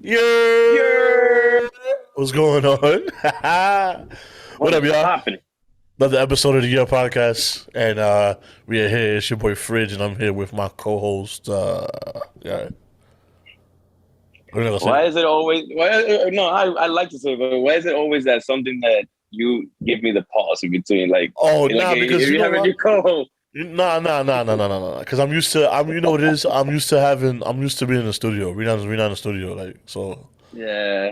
Yerrr! Yerrr! What's going on? What What up, is y'all? popping? Another episode of the Yerrr podcast, and we are here. It's your boy Fridge, and I'm here with my co-host. Yeah, we're not gonna say Why that. is it always? Why? No, I like to say, but why is it always that something that you give me the pause in between? Oh, Like nah, if because you you know have a what? new co Nah. Because I'm used to. You know what it is. I'm used to having. I'm used to being in the studio. We're not in the studio, like so. Yeah,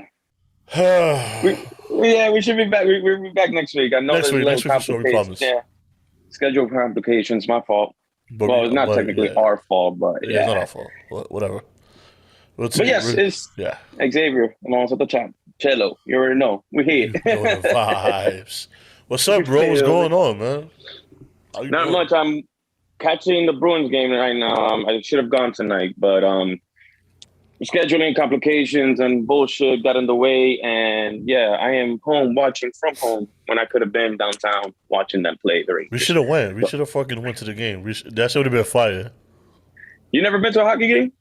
we should be back. We'll be back next week. I know there's little Next week for sure. We complications. promise. Yeah, schedule complications. My fault. Well, it's not But technically yeah, our fault, but yeah, it's not yeah. our fault. Whatever. We'll But take. yes, it's Yeah. Xavier. I'm on the chat. Chelo, you already know. We here. You know the vibes. What's You up, bro? What's feel me? going on, man? How you Not doing? much. I'm catching the Bruins game right now. I should have gone tonight, but scheduling complications and bullshit got in the way. And yeah, I am home watching from home when I could have been downtown watching them play the We Rangers. should have went. We So, should have fucking went to the game. That should have been fire. you never been to a hockey game?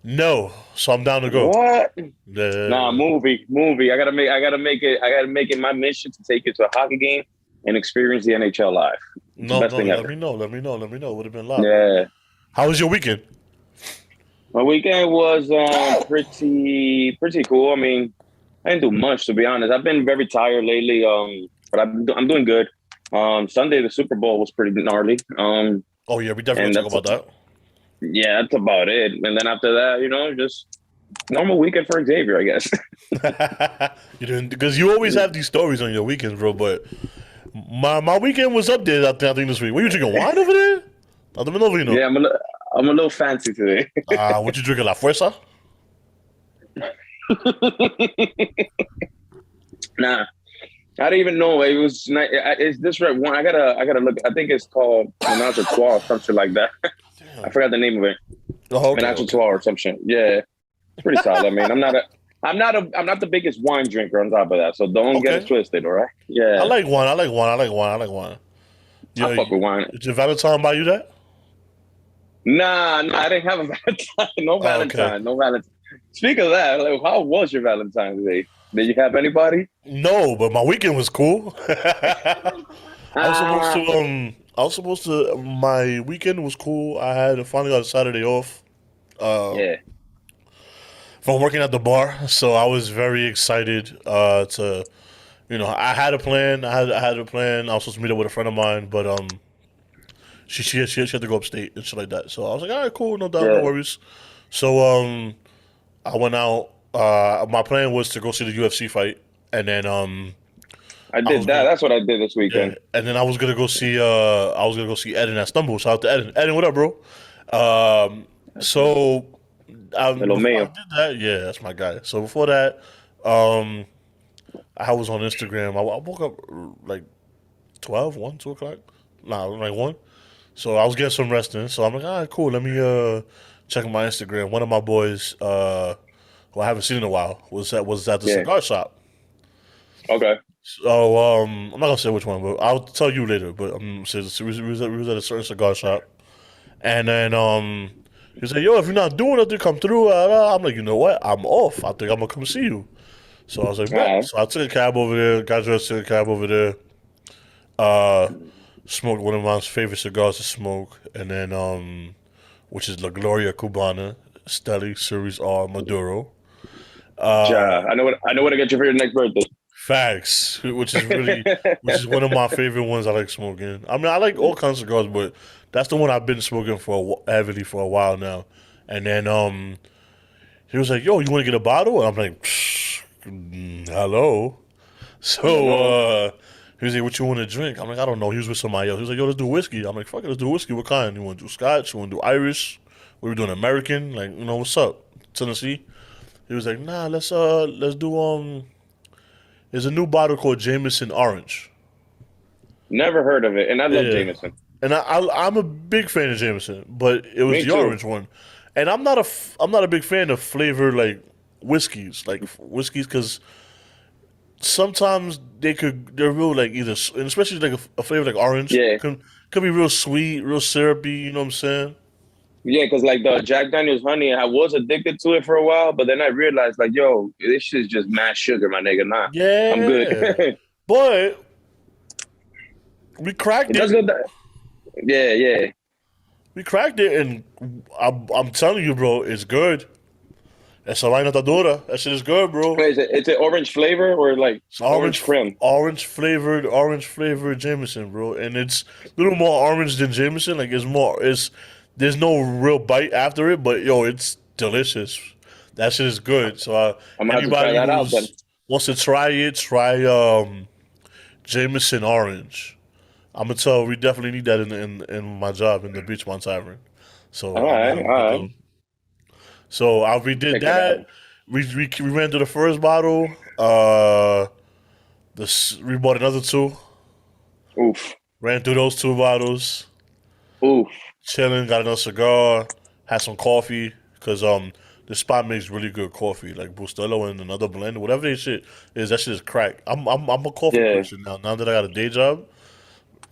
No, so I'm down to go. What? Nah, The movie. I gotta make it my mission to take you to a hockey game and experience the NHL live. It's the no, best no. thing Let ever. me know. Let me know. Let me know. Would have been live. Yeah. How was your weekend? My weekend was pretty cool. I mean, I didn't do much to be honest. I've been very tired lately. But I'm doing good. Sunday the Super Bowl was pretty gnarly. Oh yeah, we definitely And gonna talk about that. that's about it. And then after that, just normal weekend for Xavier, I guess. You didn't because you always have these stories on your weekends, bro. But my weekend was up there. I think this week. Were you drinking wine over there? I don't know, you know. Yeah, I'm a little fancy today. What you drinking? La Fuerza? Nah, I don't even know. It was it's this red one. I gotta look. I think it's called Menage a Trois or something like that. I Damn. forgot the name of it. Oh, okay, Menage a okay. Trois or some shit. Yeah, it's pretty solid. I mean, I'm not the biggest wine drinker on top of that, so don't get it Okay. twisted. All right? I Yeah, like wine. I like wine. I like wine. I like wine. I Yeah, fuck with wine. did your Valentine buy you that? Nah, I didn't have a Valentine. No Oh, okay. Valentine. No Valentine. Speak of that, like, how was your Valentine's Day? Did you have anybody? No, but my weekend was cool. I was supposed to Ah, my weekend was cool. I had finally got a Saturday off yeah. from working at the bar, so I was very excited to I had a plan. I had a plan. I was supposed to meet up with a friend of mine, but she had to go upstate and shit like that. So I was like, all right, cool, no doubt, no Yeah, worries. So I went out. My plan was to go see the UFC fight, and then I I did was that. gonna That's what I did this yeah, weekend. and then I was gonna go see Eden at Stumble. Shout out to Eden. Eden, what up, bro? Um, so Hello, before I Mayo. did that, yeah, that's my guy. So before that, um, I was on Instagram. I woke up like 2 o'clock. Nah, like 1. So I was getting some rest in. So I'm like, all right, cool. Let me check my Instagram. One of my boys, who I haven't seen in a while, was at the Yeah. cigar shop. Okay. So I'm not gonna say which one, but I'll tell you later. But we was at a certain cigar shop, and then he said, "Yo, if you're not doing nothing, come through." I'm like, you know what? I'm off. I think I'm gonna come see you. So I was like, All bet. right. So I took a cab over there. Got dressed, took a cab over there. Uh, Smoked one of my favorite cigars to smoke, and then which is La Gloria Cubana, Steli Series R Maduro. Ja, Uh, I know what to get you for your next birthday. Facts, which is one of my favorite ones I like smoking. I mean, I like all kinds of cigars, but that's the one I've been smoking heavily for a while now. And then he was like, "Yo, you want to get a bottle?" And I'm like, "Hello." So Hello. he was like, "What you want to drink?" I'm like, "I don't know." He was with somebody else. He was like, "Yo, let's do whiskey." I'm like, "Fuck it, let's do whiskey. What kind? You want to do Scotch? You want to do Irish? What we doing American? Like, what's up, Tennessee?" He was like, "Nah, let's do there's a new bottle called Jameson Orange." Never heard of it, and I love Yeah, Jameson. and I'm a big fan of Jameson, but it was Me the too. orange one, and I'm not a big fan of flavored like whiskeys because sometimes they're real like and especially like a flavor like orange Yeah. can be real sweet, real syrupy. You know what I'm saying? Yeah, because like the Jack Daniels honey, I was addicted to it for a while, but then I realized like, yo, this shit's just mad sugar, my nigga. Nah, I'm good. Yeah, but we cracked It does it. go that. Yeah, yeah. We cracked it, and I'm telling you, bro, it's good. Essa vaina tá dura. That shit is good, bro. Wait, it's an orange flavor or like It's orange creme? orange flavored Jameson, bro, and it's a little more orange than Jameson. Like it's there's no real bite after it, but yo, it's delicious. That shit is good. So I'm gonna have to try anybody that out then. who's wants to try it, try Jameson orange. I'm gonna tell we definitely need that in my job in the Beach One Tavern. So All right, all right. so we did Check it out. that. We ran through the first bottle. We bought another two. Oof, Ran through those two bottles. oof. Chilling, got another cigar. Had some coffee because the spot makes really good coffee, like Bustelo and another blend, whatever that shit is. That shit is crack. I'm a coffee Yeah. person now. Now that I got a day job,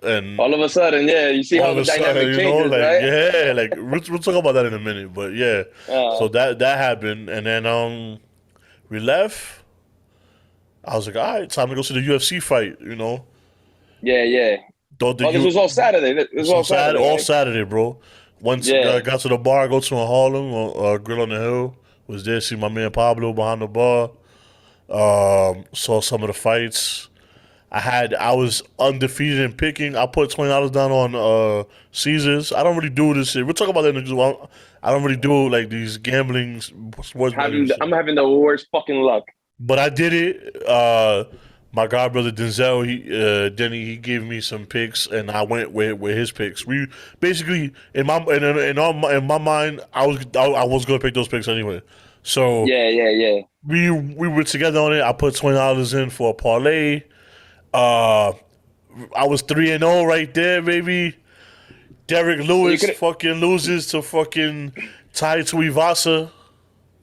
and All of a sudden, yeah, you see all how of the a sudden, dynamic changes, like right? yeah, like we'll talk about that in a minute. But yeah, so Uh, that happened, and then we left. I was like, all right, time to go see the UFC fight. yeah, yeah. Thought the Oh, this was all Saturday. This was all Saturday, all right? Saturday, bro. Once Yeah. got to the bar, go to a Harlem or Grill on the Hill. Was there, see my man Pablo behind the bar. Saw some of the fights. I was undefeated in picking. I put $20 down on Caesars. I don't really do this shit. We'll talk about that in just one. I don't really do like these gambling sports betting shit. I'm having the worst fucking luck. But I did it. My god brother Denzel, he gave me some picks, and I went with his picks. We basically in my mind, I was gonna pick those picks anyway. So Yeah, yeah, yeah. we were together on it. I put $20 in for a parlay. I was 3-0 right there, baby. Derek Lewis could've- fucking loses to fucking Tai Tuivasa.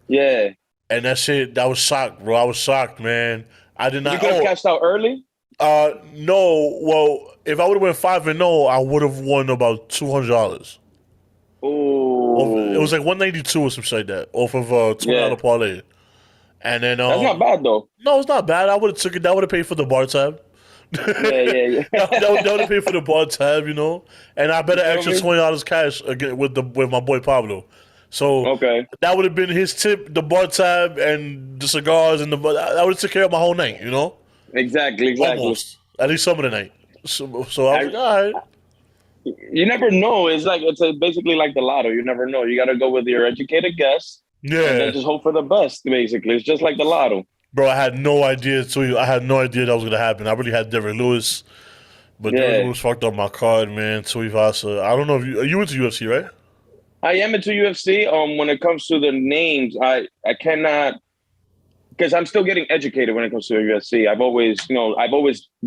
Yeah. And that shit, that was shocked, bro. I was shocked, man. I did You not. could have cashed out early. No. Well, if I would have went 5-0, I would have won about $200. Oh, It was like 192 or something like that off of a $20 parlay. And then that's not bad though. no, it's not bad. I would have took it. That would have paid for the bar tab. Yeah, yeah, yeah. that would have paid for the bar tab, And I bet an extra $20 cash again with my boy Pablo. So Okay. that would have been his tip, the bar tab and the cigars and that would have took care of my whole night, Exactly. Almost. At least some of the night. So I was like, all right. You never know. It's basically like the lotto. You never know. You got to go with your educated guess and Yeah. then just hope for the best. Basically, it's just like the lotto. Bro, I had no idea I had no idea that was gonna happen. I really had Derek Lewis. But Derek Lewis fucked up my card, man. Tuivasa. I don't know if you into UFC, right? I am into UFC. When it comes to the names, I cannot, because I'm still getting educated when it comes to UFC. I've always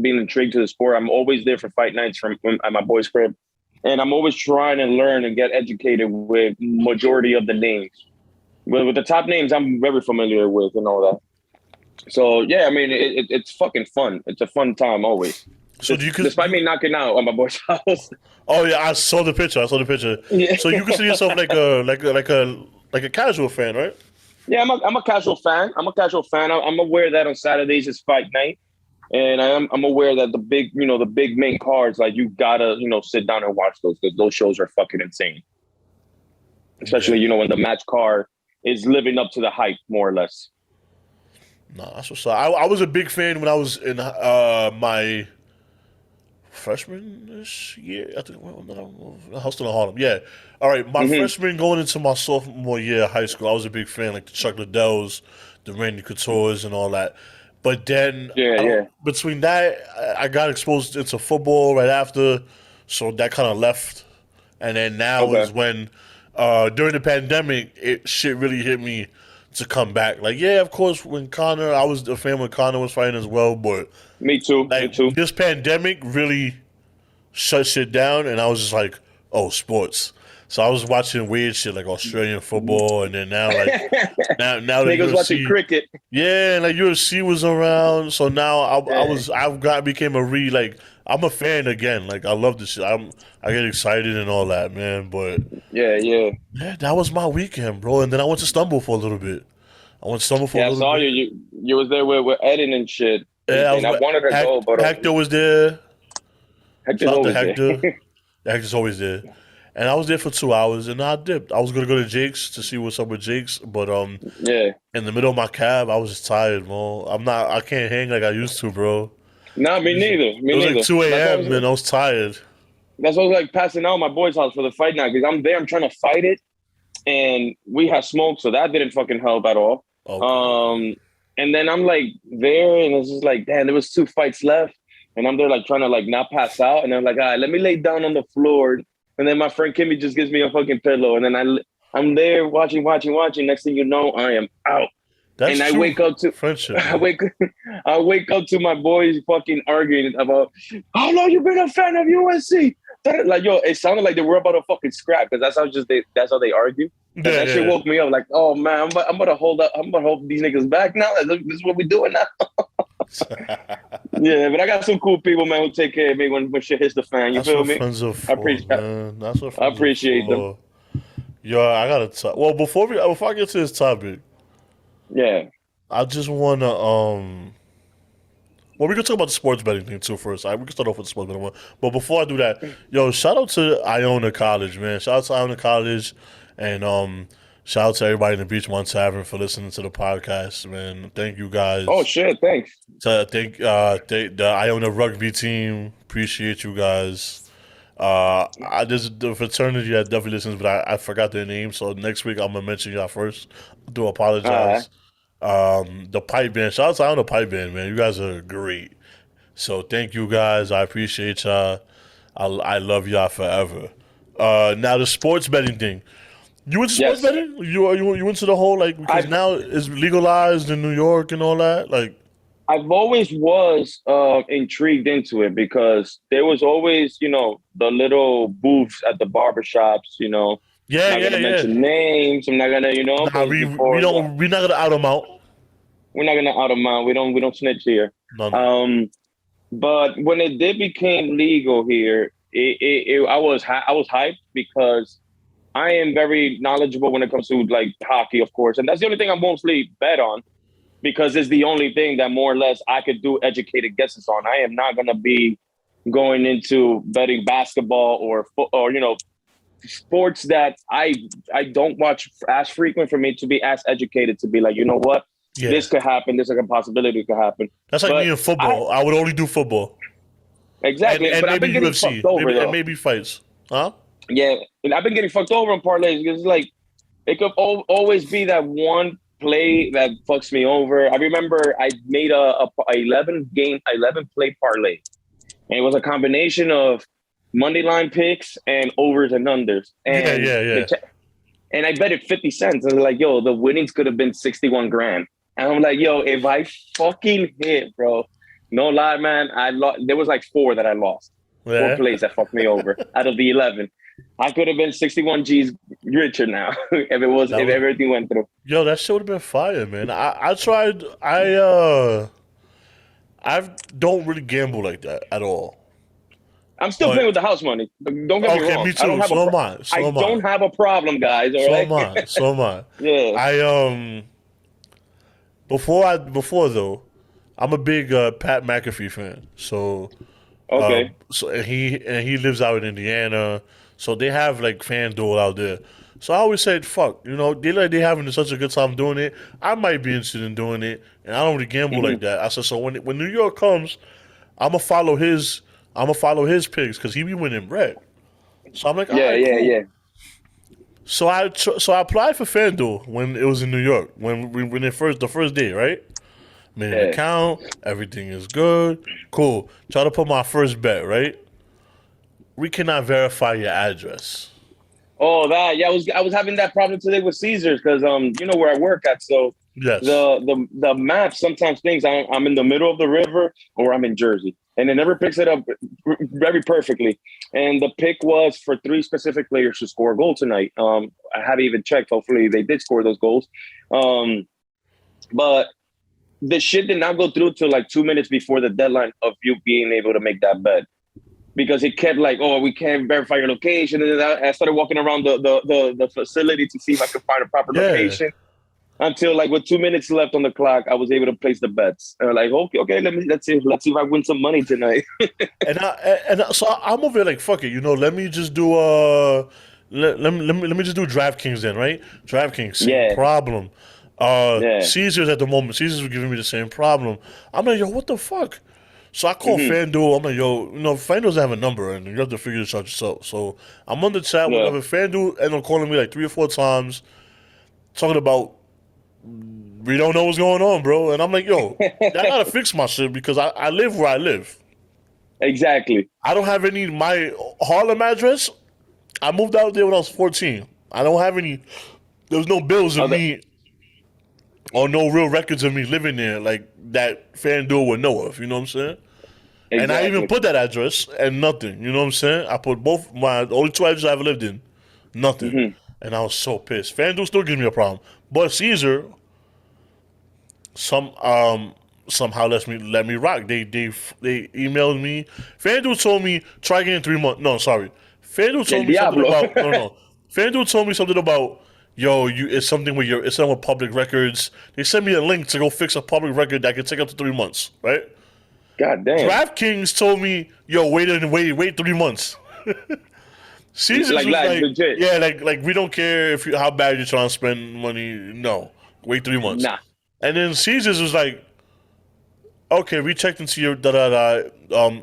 been intrigued to the sport. I'm always there for fight nights at my boy's crib, and I'm always trying to learn and get educated with majority of the names. With the top names, I'm very familiar with and all that. So yeah, I mean, it's fucking fun. It's a fun time always. So Despite me knocking out on my boy's house. Oh yeah, I saw the picture. Yeah. So you consider yourself like a casual fan, right? Yeah, I'm a casual fan. I'm aware that on Saturdays is fight night, and I'm aware that the big main cards, like you gotta sit down and watch those because those shows are fucking insane. Especially when the match card is living up to the hype more or less. No, that's what's up. I was a big fan when I was in my freshman-ish year. I think I was still in Harlem. Yeah. All right, my freshman going into my sophomore year of high school, I was a big fan, like the Chuck Liddells, the Randy Coutures, and all that. But then between that, I got exposed into football right after, so that kind of left. And then now is when, during the pandemic, shit really hit me to come back. Like, yeah, of course, when I was a fan when Conor was fighting as well, but me too. This pandemic really shut shit down, and I was just like, oh, sports. So I was watching weird shit like Australian football, and then now like now the niggas UFC, watching cricket. Yeah, and like UFC was around, so now became I'm a fan again. Like I love this shit. I get excited and all that, man. But Yeah, yeah. yeah, that was my weekend, bro. And then I went to Stumble for a little bit. I went to Stumble for a Yeah, I little saw you. bit. You was there with Eden and shit. Yeah, I was And I with wanted to go, but Hector was there. Hector's Shout out to always there. Hector. Hector's always there. And I was there for 2 hours and I dipped. I was gonna go to Jake's to see what's up with Jake's, but Yeah. in the middle of my cab, I was just tired, bro. I can't hang like I used to, bro. Nah, me neither. It Me was like neither. 2 a.m. and I was tired. That's why I was like passing out my boy's house for the fight now because I'm there. I'm trying to fight it, and we had smoke, so that didn't fucking help at all. Okay. And then I'm like there, and it's just like, damn, there was 2 fights left, and I'm there like trying to like not pass out, and I'm like, all right, let me lay down on the floor, and then my friend Kimmy just gives me a fucking pillow, and then I'm there watching. Next thing you know, I am out. That's and true. I wake up to friendship. I wake up to my boys fucking arguing about how long you been a fan of USC. Like, yo, it sounded like they were about to fucking scrap because that's how they argue. And that shit woke me up. Like, oh man, I'm gonna hold these niggas back now. This is what we doing now. Yeah, but I got some cool people, man, who take care of me when shit hits the fan. You feel me? Friends are for, man. That's what I friends appreciate are for. them. Yo, I gotta talk. Well, before I get to this topic, Yeah. I just wanna Well, we can talk about the sports betting thing too first. We can start off with the sports betting one. But before I do that, yo, shout out to Iona College, man. Shout out to Iona College, and shout out to everybody in the Beach One Tavern for listening to the podcast, man. Thank you guys. Oh shit, thanks. The Iona rugby team. Appreciate you guys. There's the fraternity that definitely listens, but I forgot their name. So next week I'm gonna mention y'all first. I do apologize. The pipe band. Shout out to Iona Pipe Band, man. You guys are great. So thank you guys. I appreciate y'all. I love y'all forever. Now the sports betting thing. You into sports betting? You into the whole like because now it's legalized in New York and all that? Like I've always was intrigued into it because there was always, the little booths at the barbershops, Yeah, I'm not gonna mention names. I'm not gonna, Nah, we're not gonna out them out. We're not gonna out them out. We don't snitch here. No. But when it did become legal here, I was hyped because I am very knowledgeable when it comes to like hockey, of course, and that's the only thing I mostly bet on because it's the only thing that more or less I could do educated guesses on. I am not gonna be going into betting basketball or sports that I don't watch as frequent for me to be as educated to be like, you know what? Yeah. This could happen. This is a possibility could happen. That's like me in football. I would only do football. Exactly. And but I've been getting UFC. fucked over, maybe fights. Huh? Yeah. And I've been getting fucked over in parlays because it's like it could always be that one play that fucks me over. I remember I made a 11 play parlay. And it was a combination of Monday line picks and overs and unders. And yeah. And I bet it 50 cents. And like, yo, the winnings could have been 61 grand. And I'm like, yo, if I fucking hit, bro, no lie, man, there was like 4 that I lost. 4 plays that fucked me over out of the 11. I could have been 61 G's richer now if everything went through. Yo, that shit would have been fire, man. I tried. I don't really gamble like that at all. I'm still playing with the house money. Don't get me wrong. Me too. I don't have a problem, guys. All right? So am I. Yeah. Before though, I'm a big Pat McAfee fan. So okay. And he lives out in Indiana. So they have like FanDuel out there. So I always said, fuck, they having such a good time doing it. I might be interested in doing it, and I don't really gamble like that. I said, so when New York comes, I'm gonna follow his picks because he be winning bread. So I'm like, cool. So I applied for FanDuel when it was in New York when the first day, right? Made an account, everything is good, cool. Try to put my first bet, right? We cannot verify your address. Oh, that I was having that problem today with Caesars because where I work at, so yes. The map sometimes thinks I'm in the middle of the river or I'm in Jersey, and it never picks it up very perfectly. And the pick was for 3 specific players to score a goal tonight. I haven't even checked. Hopefully they did score those goals. But the shit did not go through till like 2 minutes before the deadline of you being able to make that bet. because it kept like, oh, we can't verify your location. And then I started walking around the facility to see if I could find a proper location. Until like with 2 minutes left on the clock, I was able to place the bets. And like, okay, let's see if I win some money tonight. So I'm over there like, fuck it, let me just do let me just do DraftKings then, right? DraftKings, same problem. Caesars at the moment, Caesars were giving me the same problem. I'm like, yo, what the fuck? So I call FanDuel. I'm like, yo, FanDuel doesn't have a number, and you have to figure this out yourself. So I'm on the chat with FanDuel, and they're calling me like 3 or 4 times, talking about, we don't know what's going on, bro. And I'm like, yo, I gotta fix my shit because I live where I live. Exactly. I don't have my Harlem address. I moved out there when I was 14. I don't have any, there's no bills of me or no real records of me living there like that FanDuel would know of, you know what I'm saying? Exactly. And I even put that address and nothing, you know what I'm saying? I put both only 2 addresses I ever lived in, nothing. And I was so pissed. FanDuel still gives me a problem. But Caesar somehow let me rock. They emailed me. FanDuel told me try again in 3 months. No, sorry. FanDuel told me something about FanDuel told me something about it's something it's something with public records. They sent me a link to go fix a public record that could take up to 3 months, right? God damn. DraftKings told me, wait 3 months. Caesars was like legit. Yeah, like we don't care how bad you're trying to spend money. No, wait 3 months. Nah. And then Caesars was like, okay, we checked into your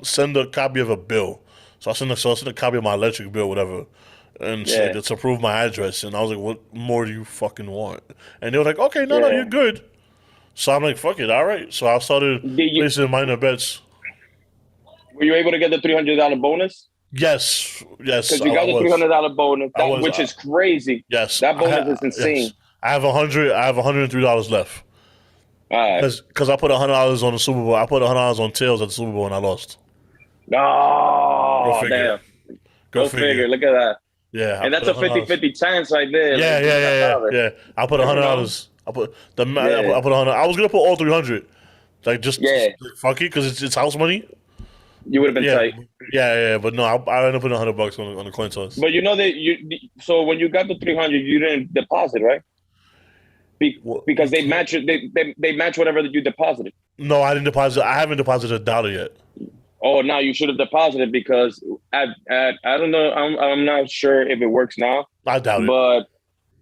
send a copy of a bill. So I sent a copy of my electric bill, whatever, and to approve my address. And I was like, what more do you fucking want? And they were like, okay, no, you're good. So I'm like, fuck it, all right. So I started placing minor bets. Were you able to get the $300 bonus? Yes. Because you got the $300 bonus, which is crazy. Yes, that bonus is insane. Yes. I have $103 left. Because I put $100 on the Super Bowl. I put $100 on tails at the Super Bowl and I lost. Oh, damn. Go figure. Look at that. Yeah. And that's a 50-50 chance right there. Yeah. I put $100. I put $100. I was gonna put all 300. Like just fuck it, because it's house money. You would have been tight. Yeah, but no, I ended up putting $100 on the coin toss. But so when you got the 300, you didn't deposit, right? Because they match it. They match whatever you deposited. No, I didn't deposit. I haven't deposited $1 yet. Oh, now you should have deposited, because I don't know. I'm not sure if it works now. I doubt it. But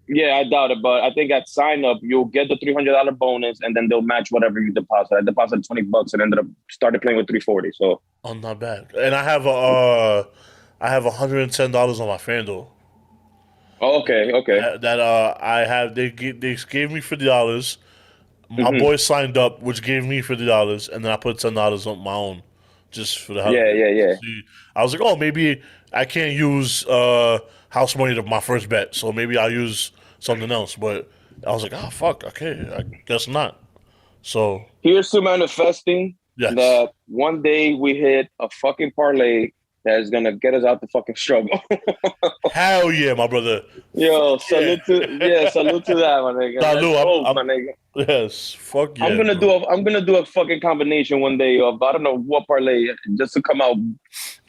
yeah, I doubt it. But I think at sign up you'll get the $300 bonus, and then they'll match whatever you deposit. I deposited $20 and started playing with $340. So not bad. And I have $110 on my FanDuel. Oh, okay. I have. They gave me $50. My boy signed up, which gave me $50, and then I put $10 on my own, just for the hell. Yeah. I was like, oh, maybe I can't use house money to my first bet, so maybe I'll use something else. But I was like, oh fuck, okay, I guess not. So here's to manifesting that one day we hit a fucking parlay that is gonna get us out the fucking struggle. Hell yeah, my brother. Yo, salute to that, my nigga. Salute, my nigga. Yes, fuck yeah. I'm gonna do a fucking combination one day of I don't know what parlay just to come out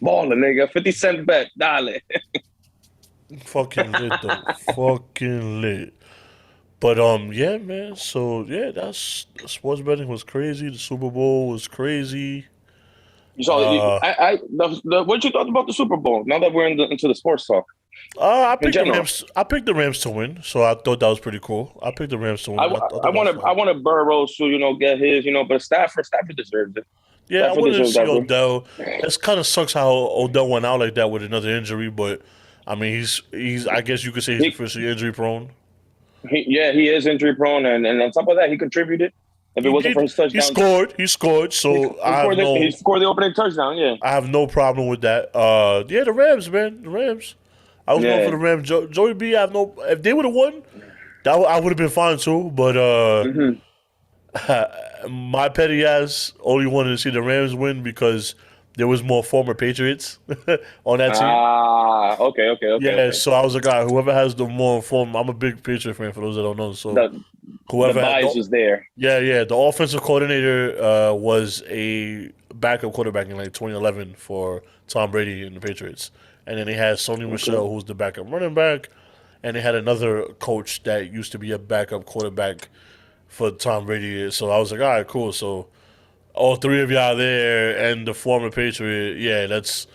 balling, nigga. 50-cent bet, dale. Fucking lit though. Fucking lit. But yeah, man. So yeah, that's sports betting was crazy. The Super Bowl was crazy. So what you thought about the Super Bowl? Now that we're into the sports talk. I picked the Rams to win, so I thought that was pretty cool. I picked the Rams to win. I wanted Burrow to get his, but Stafford deserves it. Yeah, I wanted to see Odell. It kind of sucks how Odell went out like that with another injury, but I mean he's I guess you could say he's officially injury prone. He is injury prone, and on top of that, he contributed. If it wasn't for his touchdown, he scored. So he scored the opening touchdown. Yeah, I have no problem with that. The Rams, man, the Rams. I was going for the Rams. Joey B. If they would have won, I would have been fine too. But my petty ass only wanted to see the Rams win because there was more former Patriots on that team. Okay. Yeah, so I was like, whoever has the more former. I'm a big Patriot fan for those that don't know. So whoever the bias was there. Yeah. The offensive coordinator was a backup quarterback in like 2011 for Tom Brady and the Patriots, and then they had Sony Michel, who's the backup running back, and they had another coach that used to be a backup quarterback for Tom Brady. So I was like, all right, cool. So all three of y'all there and the former Patriot, yeah, let's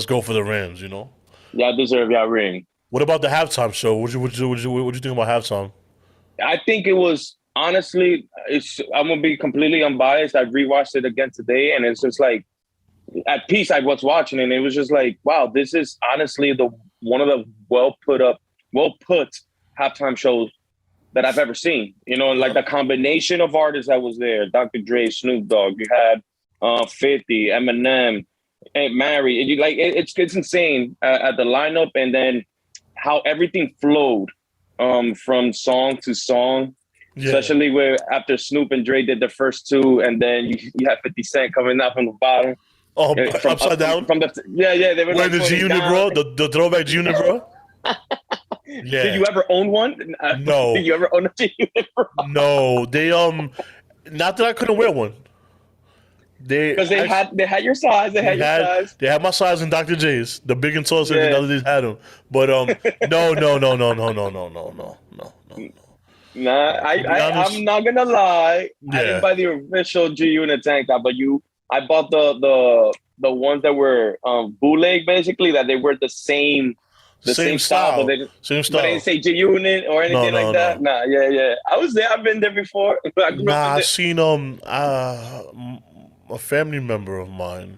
go for the Rams. You know. Y'all deserve y'all ring. What about the halftime show? What you think about halftime? I think it was honestly. I'm gonna be completely unbiased. I rewatched it again today, and it's just like at peace. I was watching, and it was just like, wow, this is honestly one of the well put halftime shows that I've ever seen. You know, like the combination of artists that was there: Dr. Dre, Snoop Dogg. You had 50, Eminem, and Mary. It's insane at the lineup, and then how everything flowed from song to song. Yeah. Especially where after Snoop and Dre did the first two, and then you have 50 Cent coming out from the bottom. Oh, from upside down? They were wearing the G-Unit, bro? The throwback G-Unit, bro? Yeah. Did you ever own one? No. Did you ever own a G-Unit, bro? No. They, not that I couldn't wear one. Because they had your size. They had my size in Dr. J's. The big and tall said the days had them. But no. Nah, I'm not gonna lie. Yeah. I didn't buy the official G-Unit tank top, but I bought the ones that were bootleg, basically, that they were the same style. Same style. But they didn't say G-Unit or anything like that. No. Nah, yeah. I was there. I've been there before. I seen a family member of mine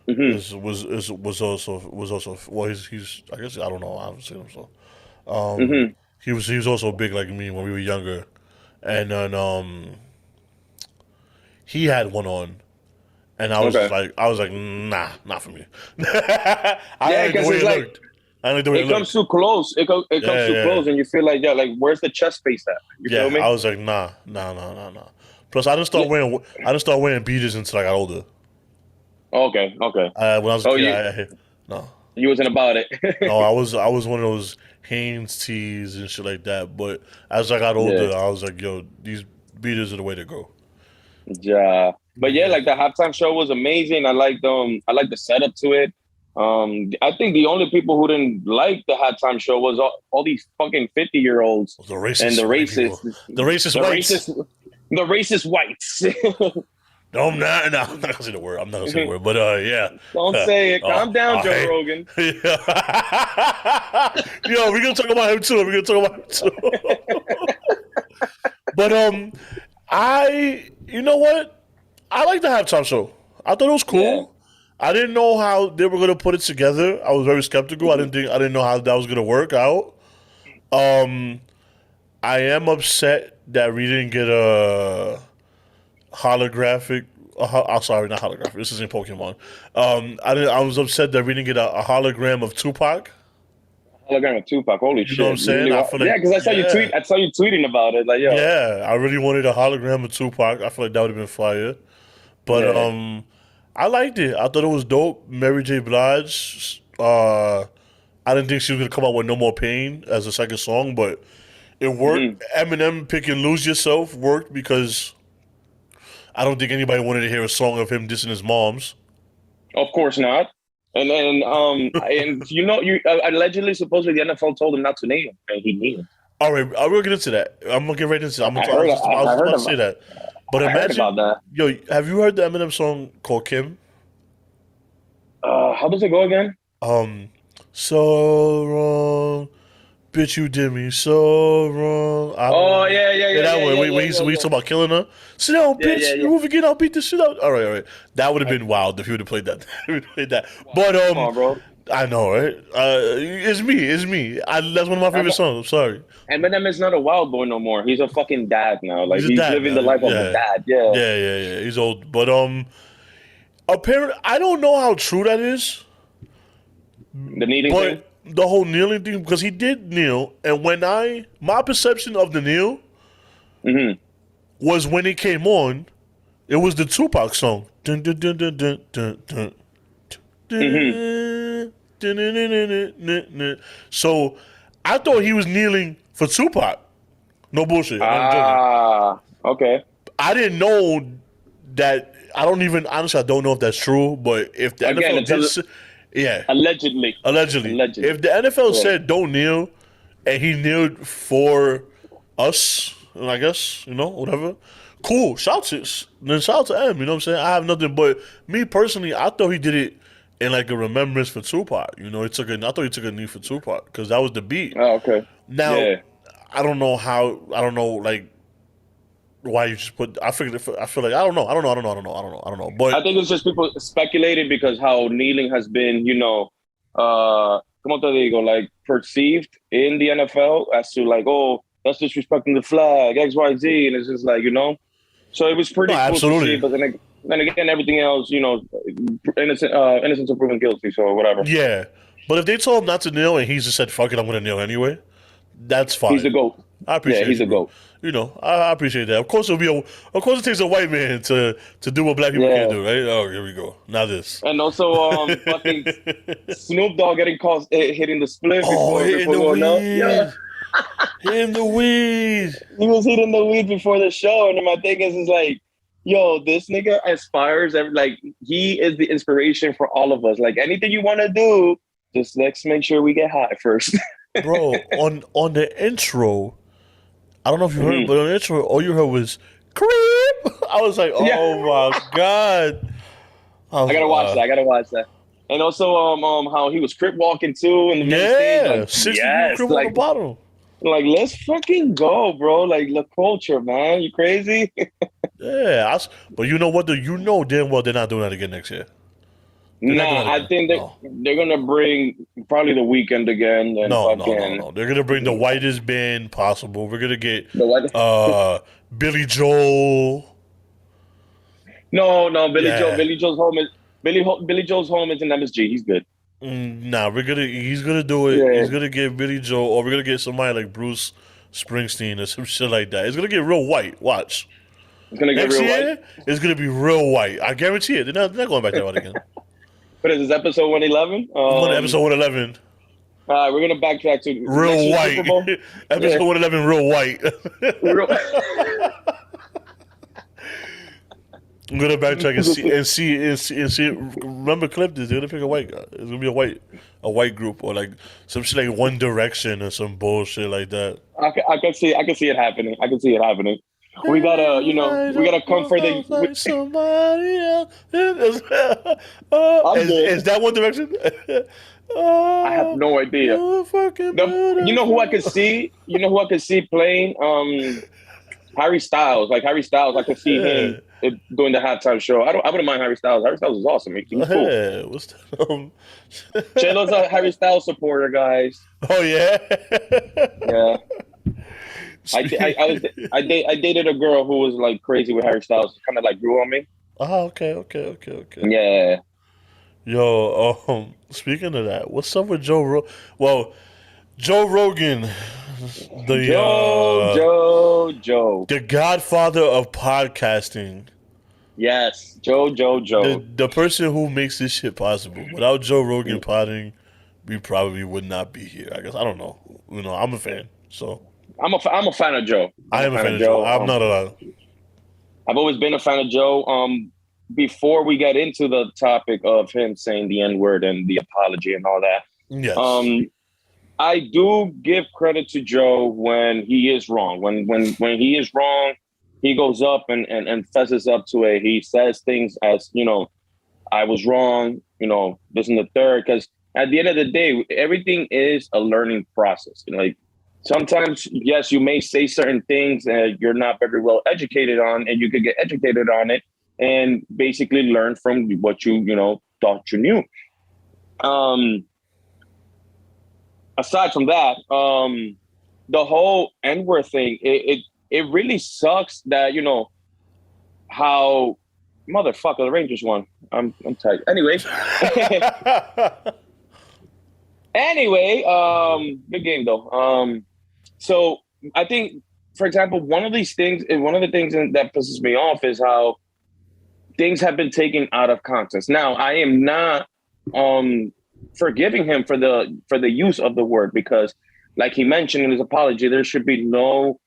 was also well, he's I guess I don't know, I haven't seen him, so he was also big like me when we were younger, and then he had one on, and I was like nah, not for me. I like the way it looked. I like the way it comes too close. It comes too close, and you feel like where's the chest space at? You feel me? I was like nah. Plus, I didn't start wearing beaters until I got older. Okay. When I was a kid, no. You wasn't about it. No, I was one of those Hanes tees and shit like that. But as I got older, I was like, yo, these beaters are the way to go. Yeah, but like the halftime show was amazing. I liked the setup to it. I think the only people who didn't like the halftime show was all these fucking 50-year-olds the racist and the racists, the racist whites. No, I'm not gonna say the word. I'm not gonna say the word, but yeah. Don't say it. Calm down, Joe Rogan. Yo, we're gonna talk about him too. But you know what? I like the halftime show. I thought it was cool. Yeah. I didn't know how they were gonna put it together. I was very skeptical. I didn't know how that was gonna work out. I am upset that we didn't get a holographic. Sorry, not holographic. This isn't Pokemon. I was upset that we didn't get a hologram of Tupac. Hologram of Tupac. Holy shit! You know what I'm saying? Really, because I saw you tweet. I saw you tweeting about it. Like, yo. Yeah, I really wanted a hologram of Tupac. I feel like that would have been fire. But I liked it. I thought it was dope. Mary J. Blige. I didn't think she was gonna come out with No More Pain as a second song, but it worked. Eminem picking "Lose Yourself" worked because I don't think anybody wanted to hear a song of him dissing his moms. Of course not. And then, and you allegedly, supposedly, the NFL told him not to name him, and he kneeled. All right, I will get into that. I'm gonna get right into that. I was about to say that. But imagine, about that. Yo, have you heard the Eminem song called Kim? How does it go again? So wrong, bitch, you did me so wrong. Yeah. That way, we talk about killing her. Sit down, bitch. You move again, I'll beat the shit out. All right. That would have been wild if you would have played that. But come on, bro. I know, right? It's me. That's one of my favorite songs. I'm sorry. Eminem is not a wild boy no more. He's a fucking dad now. Like he's living the life of a dad. Yeah. He's old, but apparently, I don't know how true that is. The kneeling thing. The whole kneeling thing, because he did kneel, and my perception of the kneel was when it came on, it was the Tupac song. Dun, dun, dun, dun, dun, dun, dun. So I thought he was kneeling for Tupac. No bullshit. Okay. I didn't know that I don't even honestly I don't know if that's true, but if the Again, NFL did, allegedly. if the NFL said don't kneel, and he kneeled for us, and I guess whatever. Cool, shout to then shout to him. You know what I'm saying? I have nothing but me personally. I thought he did it in like a remembrance for Tupac. I thought he took a knee for Tupac because that was the beat. Oh, okay. Now, Yeah. I don't know like why you just put. I feel like I don't know. But I think it's just people speculated because how kneeling has been, como te digo, like perceived in the NFL as to like, oh, that's disrespecting the flag, X, Y, Z, and it's just like, So it was pretty cool absolutely. to see, but then again, everything else, innocent until proven guilty, so whatever. Yeah, but if they told him not to kneel and he just said, "Fuck it, I'm gonna kneel anyway," that's fine. He's the GOAT. I appreciate he's the GOAT. I appreciate that. Of course, it takes a white man to do what black people can't do, right? Oh, here we go. Now this. And also, fucking Snoop Dogg getting caught hitting the split before going up. Yeah. Hitting the weed. He was hitting the weed before the show, and my thing is like, yo, this nigga aspires. Like, he is the inspiration for all of us. Like, anything you want to do, just let's make sure we get high first. Bro, on the intro, I don't know if you heard, but on the intro, all you heard was creep. I was like, oh my God. I gotta watch that. And also, how he was crip walking too in the main stage. Like, crip on the bottom. Like, let's fucking go, bro. Like, the culture, man. You crazy? Yeah, but you know what? You know damn well they're not doing that again next year. I think they're gonna bring probably the Weeknd again. And no. They're gonna bring the whitest band possible. We're gonna get Billy Joel. No, Billy Joel. Billy Joel's home is Billy Joel's home is in MSG. He's good. Nah, he's gonna do it. Yeah. He's gonna get Billy Joel, or we're gonna get somebody like Bruce Springsteen or some shit like that. It's gonna get real white. Watch. It's gonna get real white. It's gonna be real white. I guarantee it. They're not going back that way again. What is this, episode 111? Episode 111. All right, we're gonna backtrack to real white. Episode 111, real white. I'm gonna backtrack and see. Remember, clip this. They're gonna pick a white guy. It's gonna be a white group or like some shit like One Direction or some bullshit like that. I can see it happening. We gotta come for the like somebody else. Is that One Direction? I have no idea. You know who I could see? Playing Harry Styles. Like Harry Styles, I could see him doing the halftime show. I wouldn't mind Harry Styles. Harry Styles is awesome. He's cool. Yeah, what's that? Chelo's a Harry Styles supporter, guys. Oh yeah. Yeah. I dated a girl who was like crazy with Harry Styles. Kind of like grew on me. Oh, okay. Yeah. Yo, speaking of that, what's up with Joe Rogan? Well, Joe Rogan, the Godfather of podcasting. Yes, Joe. The person who makes this shit possible. Without Joe Rogan podding, we probably would not be here. I guess I don't know. I'm a fan, so. I'm a fan of Joe. I am a fan of Joe. I'm not allowed. I've always been a fan of Joe. Before we get into the topic of him saying the N-word and the apology and all that, yes. I do give credit to Joe when he is wrong. When he is wrong, he goes up and fesses up to it. He says things as, I was wrong, this and the third. Because at the end of the day, everything is a learning process. Like, sometimes, yes, you may say certain things that you're not very well educated on, and you could get educated on it and basically learn from what you thought you knew. Aside from that, the whole N-word thing, it really sucks that, how motherfucker the Rangers won. I'm tight. Anyway. Good game though. So I think, for example, one of the things that pisses me off is how things have been taken out of context. Now, I am not forgiving him for the use of the word, because, like he mentioned in his apology, there should be no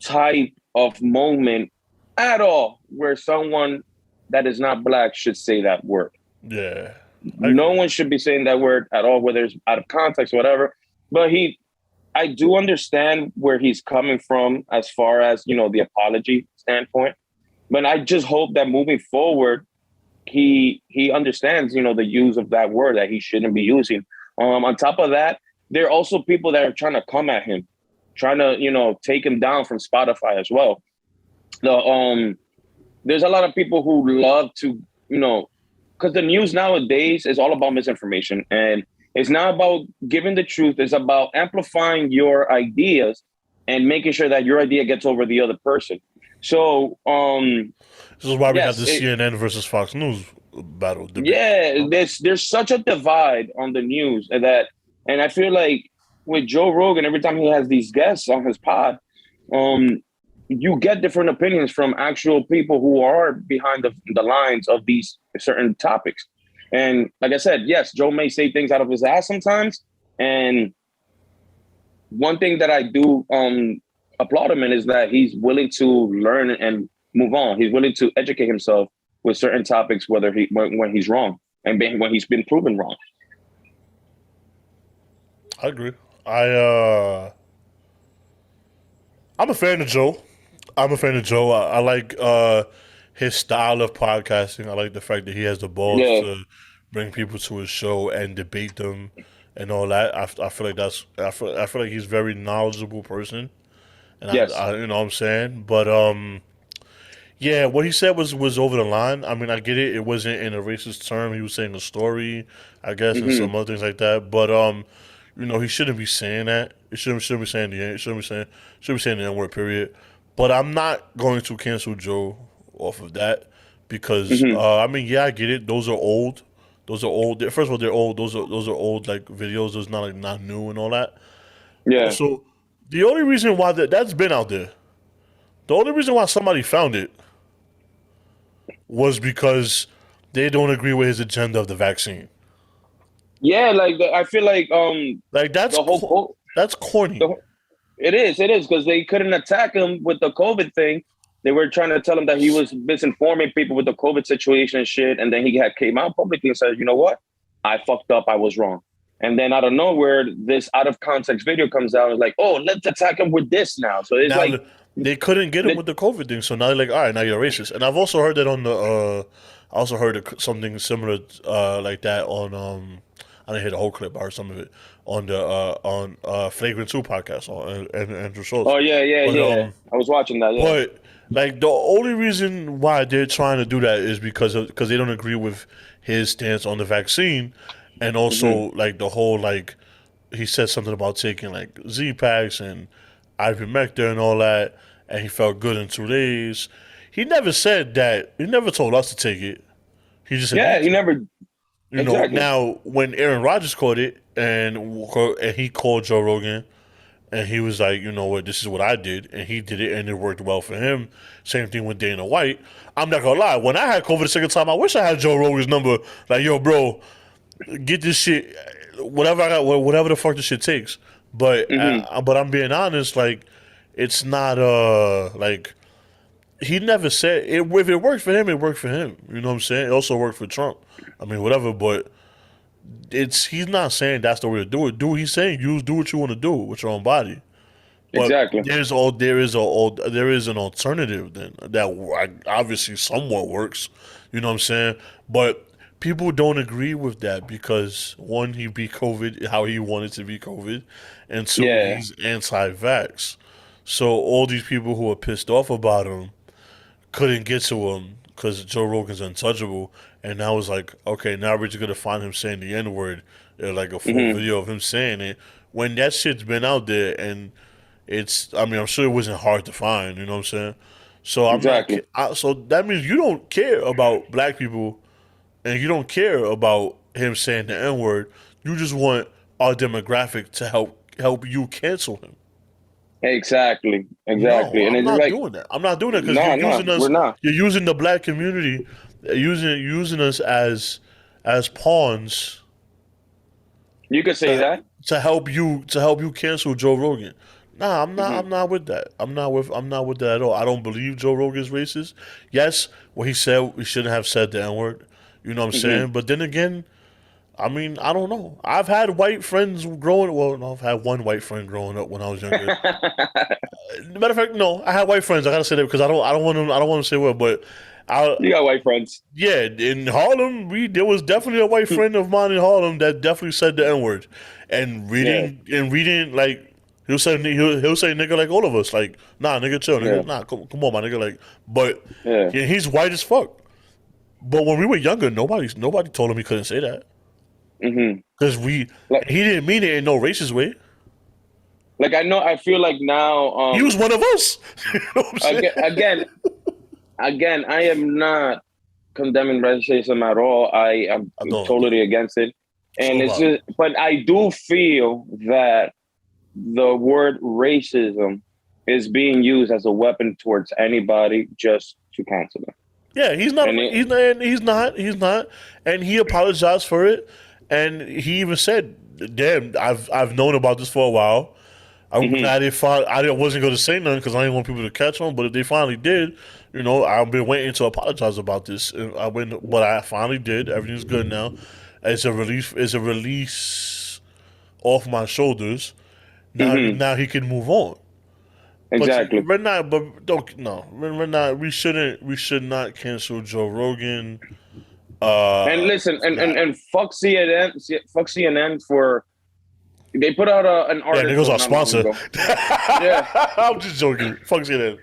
type of moment at all where someone that is not black should say that word. Yeah. No one should be saying that word at all, whether it's out of context or whatever. But I do understand where he's coming from as far as, the apology standpoint. But I just hope that moving forward, he understands, the use of that word that he shouldn't be using. On top of that, there are also people that are trying to come at him, trying to, take him down from Spotify as well. There's a lot of people who love to, because the news nowadays is all about misinformation, and it's not about giving the truth. It's about amplifying your ideas and making sure that your idea gets over the other person. So, this is why we have the CNN versus Fox News battle debate. Yeah, there's such a divide on the news, and I feel like with Joe Rogan, every time he has these guests on his pod, you get different opinions from actual people who are behind the lines of these certain topics. And like I said, yes, Joe may say things out of his ass sometimes. And one thing that I do applaud him in is that he's willing to learn and move on. He's willing to educate himself with certain topics, when he's wrong and when he's been proven wrong. I agree. I'm a fan of Joe. I like his style of podcasting. I like the fact that he has the balls to bring people to his show and debate them and all that. I feel like I feel like he's a very knowledgeable person. And yes. You know what I'm saying? But yeah, what he said was over the line. I mean, I get it. It wasn't in a racist term. He was saying a story, I guess, and some other things like that. But he shouldn't be saying that. He shouldn't be saying the N-word, period. But I'm not going to cancel Joe off of that because I get it. Those are old. First of all, they're old. Those are old like videos. Those not new and all that. Yeah. So the only reason why that's been out there, the only reason why somebody found it was because they don't agree with his agenda of the vaccine. Yeah, I feel like that's that's corny. It is because they couldn't attack him with the COVID thing. They were trying to tell him that he was misinforming people with the COVID situation and shit. And then he came out publicly and said, you know what? I fucked up. I was wrong. And then out of nowhere, this out of context video comes out and is like, oh, let's attack him with this now. So it's now, they couldn't get him with the COVID thing. So now they're like, all right, now you're racist. And I've also heard that on the, I also heard something similar like that on, I didn't hear the whole clip. I heard some of it on the Flagrant 2 podcast on Andrew Schultz. Oh, yeah. I was watching that, yeah. But the only reason why they're trying to do that is because they don't agree with his stance on the vaccine. And also, the whole, he said something about taking, Z-Packs and ivermectin and all that, and he felt good in 2 days. He never said that. He never told us to take it. He just said... Yeah, he never... Exactly. Now, when Aaron Rodgers caught it, and he called Joe Rogan, and he was like, you know what, this is what I did, and he did it, and it worked well for him. Same thing with Dana White. I'm not going to lie. When I had COVID the second time, I wish I had Joe Rogan's number. Like, yo, bro... Get this shit, whatever the fuck this shit takes. But but I'm being honest, it's not he never said it. If it worked for him, it worked for him. You know what I'm saying? It also worked for Trump. I mean, whatever. But he's not saying that's the way to do it. He's saying do what you want to do with your own body. But exactly. There is an alternative then that obviously somewhat works. You know what I'm saying? But people don't agree with that because, one, he beat COVID how he wanted to beat COVID, and two, he's anti-vax. So all these people who are pissed off about him couldn't get to him because Joe Rogan's untouchable, and now it's like, okay, now we're just going to find him saying the N-word, like a full video of him saying it, when that shit's been out there, and I'm sure it wasn't hard to find, you know what I'm saying? So so that means you don't care about black people, and you don't care about him saying the N-word. You just want our demographic to help you cancel him. Exactly. No, I'm not doing that. I'm not doing that because you're using us. We're not. You're using the black community, using us as pawns. You could say that to help you cancel Joe Rogan. Nah, I'm not. I'm not with that. I'm not with that at all. I don't believe Joe Rogan's racist. Yes, what he said, we shouldn't have said the N word. You know what I'm saying? But then again, I mean, I don't know. I've had white friends growing. Well, no, I've had one white friend growing up when I was younger. Matter of fact, no, I had white friends. I gotta say that because I don't want to. I don't want to say what, but You got white friends. yeah, in Harlem, there was definitely a white friend of mine in Harlem that definitely said the N word, and reading like. He'll say nigga like all of us. Like, nah, nigga, chill, nigga. Nah, come on, my nigga. Like, but he's white as fuck. But when we were younger, nobody told him he couldn't say that. Because he didn't mean it in no racist way. Like I feel like now he was one of us. You know what I'm saying? Again, I am not condemning racism at all. I'm totally against it, and it's just. But I do feel that the word racism is being used as a weapon towards anybody just to cancel them. Yeah, he's not. He's not. And he apologized for it. And he even said, "Damn, I've known about this for a while. I'm glad I wasn't going to say nothing because I didn't want people to catch on. But if they finally did, you know, I've been waiting to apologize about this. But I finally did. Everything's good now. It's a release off my shoulders. Now he can move on. Exactly. But we're not. We should not cancel Joe Rogan. And listen, and fuck CNN for they put out an article. Yeah, it was our sponsor. Yeah, I'm just joking. Fuck CNN.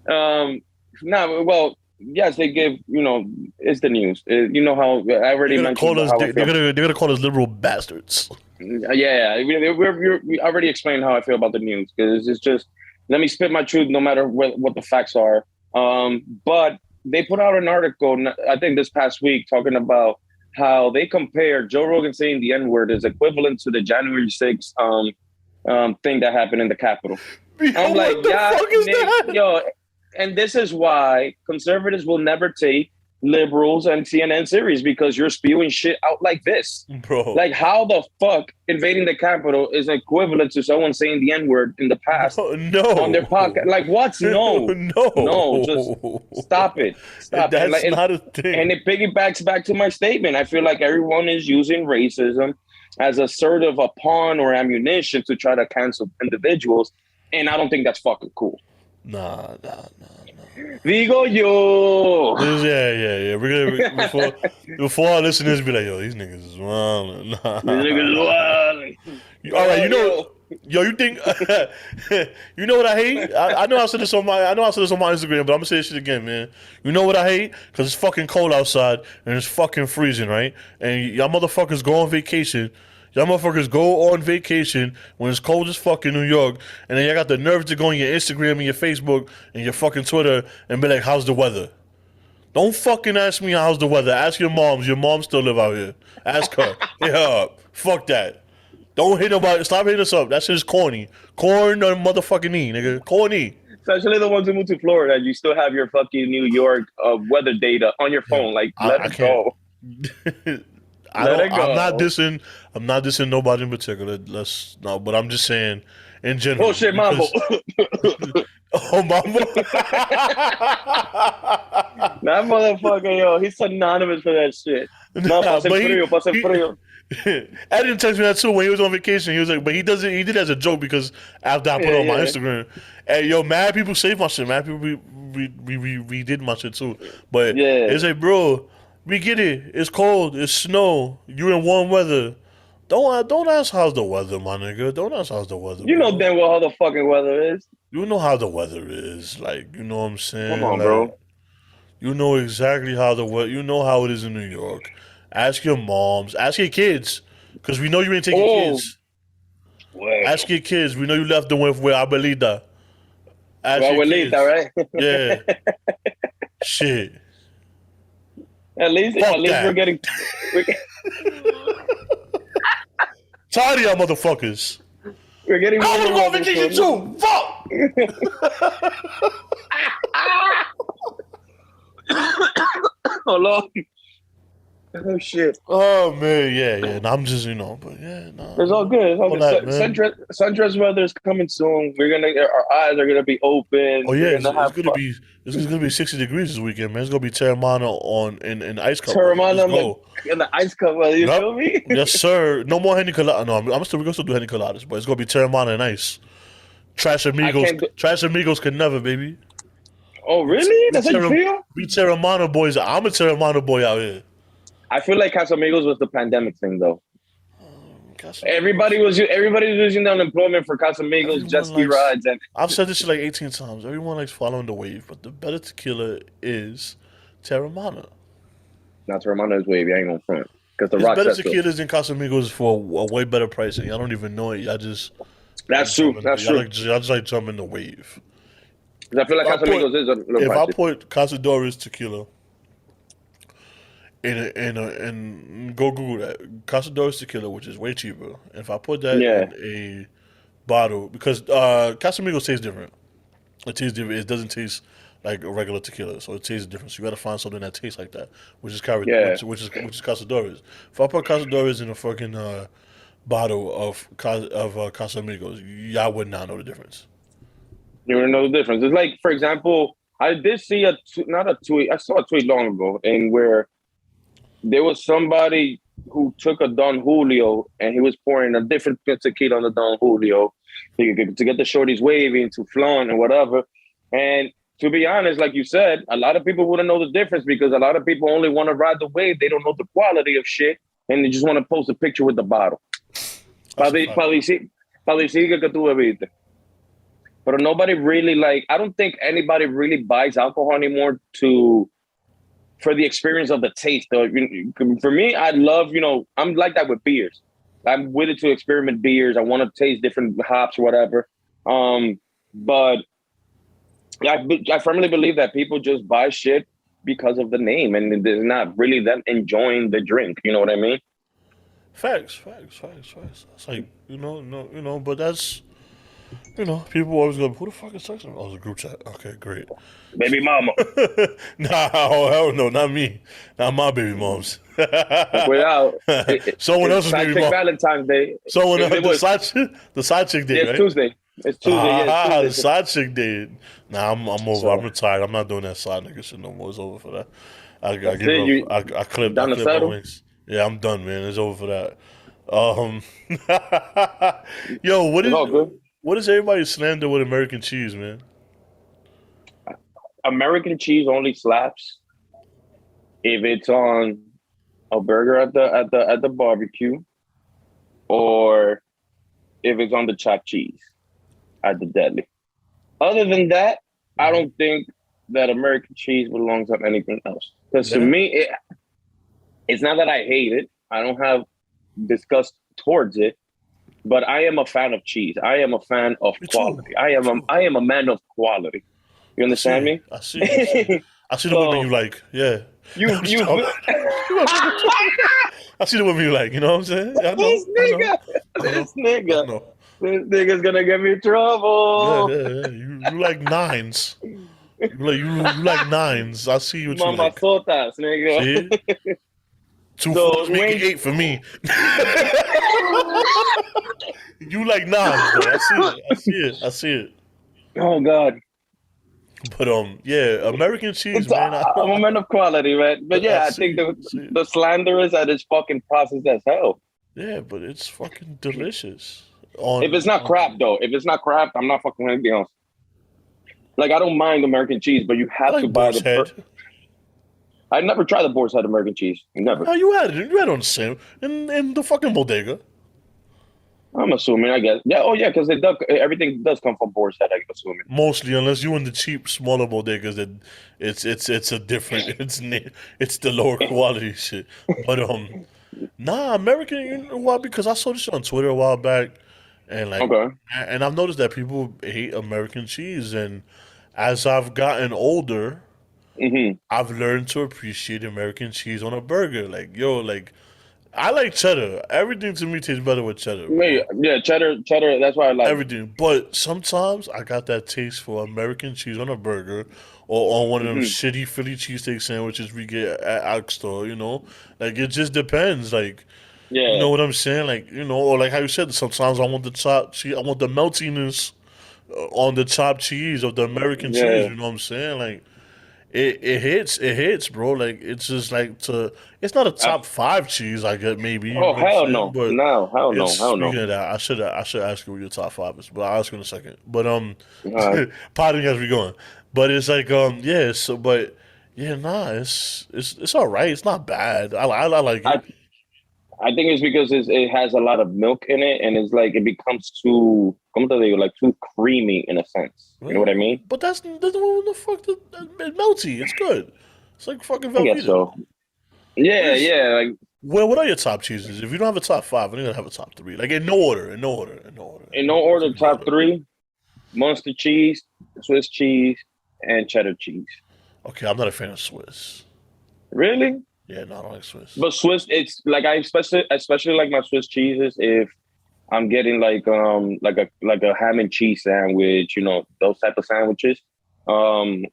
Well, yes, they give. You know, it's the news. You know how I already mentioned. They're gonna call us liberal bastards. Yeah, we already explained how I feel about the news because it's just let me spit my truth no matter what the facts are. But they put out an article, I think this past week, talking about how they compare Joe Rogan saying the N-word is equivalent to the January 6th thing that happened in the Capitol. I'm like, yo, and this is why conservatives will never take liberals and CNN series because you're spewing shit out like this. Bro. Like how the fuck invading the Capitol is equivalent to someone saying the N-word in the past no. on their podcast. Like what? No, just stop it. Stop That's it. not a thing. And it piggybacks back to my statement. I feel like everyone is using racism as a sort of a pawn or ammunition to try to cancel individuals. And I don't think that's fucking cool. Nah. Digo yo. Yeah. We're gonna before our listeners be like, yo, these niggas is wilding. Nah. These niggas is wilding. All right, you think you know what I hate? I know I said this on my Instagram, but I'm gonna say this shit again, man. You know what I hate? Because it's fucking cold outside and it's fucking freezing, right? And y'all motherfuckers go on vacation. Y'all motherfuckers go on vacation when it's cold as fuck in New York, and then y'all got the nerve to go on your Instagram and your Facebook and your fucking Twitter and be like, how's the weather? Don't fucking ask me how's the weather. Ask your moms. Your moms still live out here. Ask her. Hit her up. Fuck that. Don't hit nobody. Stop hitting us up. That shit is corny. Corn on motherfucking knee, nigga. Corny. Especially the ones who moved to Florida. You still have your fucking New York weather data on your phone. Like, let it go. I'm not dissing nobody in particular. But I'm just saying in general. Oh shit, Mambo. Oh, Mambo. That motherfucker, yo, he's synonymous for that shit. No, pase frío. I didn't text me that too when he was on vacation. He was like, but he did it as a joke because after I put it on my Instagram, and yo, mad people saved my shit. Mad people we did my shit too. But it's like, bro, we get it. It's cold. It's snow. You're in warm weather. Don't ask how's the weather, my nigga. Don't ask how's the weather. You know damn well how the fucking weather is. You know how the weather is. Like, you know what I'm saying? Come on, bro. You know exactly how the weather. You know how it is in New York. Ask your moms. Ask your kids. Because we know you ain't taking kids. Well. Ask your kids. We know you left them with abuelita. Ask your kids. Right? Yeah. Shit. At least we're getting... Tired of y'all motherfuckers. We're getting... I want to go on vacation too. Fuck! Hold on. Oh shit. Oh man, yeah. Nah, I'm just but It's all good. It's all all good. that, man. Sundress weather is coming soon. Our eyes are gonna be Oh open. yeah, We're gonna have fun. it's gonna be 60 degrees this weekend, man. It's gonna be Terramana in ice cup weather. Let's Terramana go. in the ice cup weather. You Yep. feel me? Yes, sir. No more Henny Colada. No, we're gonna still do Henny Coladas, but it's gonna be Terramana and ice. I can't. Trash Amigos can never, baby. Oh really? That's how you feel? We Terramana boys. I'm a Terramana boy out here. I feel like Casamigos was the pandemic thing though. Casamigos. Everybody was using the unemployment for Casamigos, jet Everyone ski likes. rides, and I've said this shit like 18 times. Everyone likes following the wave, but the better tequila is Terramana. not Terramana is wavy. I ain't gonna front because the It's rock better says so. tequilas than Casamigos for a way better pricing. Y'all don't even know it. That's true. That's true. Y'all just like jumping the wave. I feel like Casamigos is a little If I pricey. put Casadores tequila and go Google that Casadores tequila, which is way cheaper. If I put that Yeah. in a bottle, because Casamigos tastes different. It tastes different. It doesn't taste like a regular tequila, so it tastes different. So you got to find something that tastes like that, which is Yeah. which is Casadores. If I put Casadores in a fucking bottle of Casamigos, y'all would not know the difference. You want to know the difference? It's like, for example, I did see not a tweet. I saw a tweet long ago, and where there was somebody who took a Don Julio and he was pouring a different tequila on the Don Julio to get the shorties wavy and to flaunt and whatever. And to be honest, like you said, a lot of people wouldn't know the difference because a lot of people only want to ride the wave. They don't know the quality of shit, and they just want to post a picture with the bottle. Para decir que tú bebiste. But nobody really I don't think anybody really buys alcohol anymore for the experience of the taste. Though. For me, I love, I'm like that with beers. I'm with it to experiment beers. I want to taste different hops or whatever. But I firmly believe that people just buy shit because of the name and they're not really them enjoying the drink. You know what I mean? Facts. It's like but that's people always go, who the fuck is texting? Oh, it's a group chat. Okay, great. Baby mama. Nah, oh hell no, not me, not my baby moms. Without Someone else's baby mom. Valentine's Day. Someone else. The side chick day, right? Tuesday. It's Tuesday. Ah, Tuesday. the side chick day. Nah, I'm over. So, I'm retired. I'm not doing that side nigga shit no more. It's over for that. I give up. I clipped my wings. Yeah, I'm done, man. It's over for that. Yo, what is everybody's slander with American cheese, man? American cheese only slaps if it's on a burger at the barbecue, or if it's on the chopped cheese at the deli. Other than that, I don't think that American cheese belongs on anything else. Because to me, it's not that I hate it. I don't have disgust towards it, but I am a fan of cheese. I am a fan of quality. I am a man of quality. You understand me? I see. I see the women you like. Yeah. I see the women you like. You know what I'm saying? This nigga's gonna get me in trouble. Yeah. You like nines. You like nines. I see what you like. Mamazotas, nigga. See? 2 fours making 8 for me. You like nines, though. I see it. Oh God. But yeah, American cheese, man. I'm a man of quality, man. But yeah, I think the slanderers are just fucking processed as hell. Yeah, but it's fucking delicious. If it's not crap, though, I'm not fucking with anything else. Like, I don't mind American cheese, but you have to buy the head. I never tried the Boar's Head American cheese. Never. Oh, you had it. You had it on the same in the fucking bodega. I'm assuming, I guess. Yeah. Oh, yeah. Because everything does come from Boar's Head. I'm assuming. Mostly, unless you in the cheap, smaller bodegas, that it's a different. It's the lower quality shit. But American. You know why? Because I saw this shit on Twitter a while back, and and I've noticed that people hate American cheese, and as I've gotten older. Mm-hmm. I've learned to appreciate American cheese on a burger. I like cheddar. Everything to me tastes better with cheddar. Yeah, cheddar. That's why I like everything. But sometimes I got that taste for American cheese on a burger, or on one of them shitty Philly cheesesteak sandwiches we get at Alkstore, you know? Like, it just depends. Like, you Yeah, know what I'm saying? Like, you know, or like how you said, sometimes I want the chopped cheese, I want the meltiness on the chopped cheese of the American cheese, yeah. you know what I'm saying? Like, it hits, bro. Like, it's just like it's not a I, top five cheese, I get maybe, you know oh what I'm hell saying? no, But no, hell it's no, hell no. speaking of that, I should ask you what your top five is, but I'll ask you in a second. But Uh, potting as we going. But it's like yeah, so but yeah, nah, it's all right. It's not bad. I like I it. I think it's because it has a lot of milk in it, and it's like it becomes too, como te digo, like too creamy in a sense. You know what I Well, mean? but that's what the fuck. It's melty. It's good. It's like fucking I guess Velveeta. so. Yeah, Where's yeah. Like well, what are your top cheeses? If you don't have a top five, I think you gotta have a top three. Like in no order, in no order, in no order. in no order, In no top order. three: Munster cheese, Swiss cheese, and cheddar cheese. Okay, I'm not a fan of Swiss. Really? Yeah, no, I don't like Swiss. But Swiss, it's like I especially like my Swiss cheeses if I'm getting like a ham and cheese sandwich, you know, those type of sandwiches.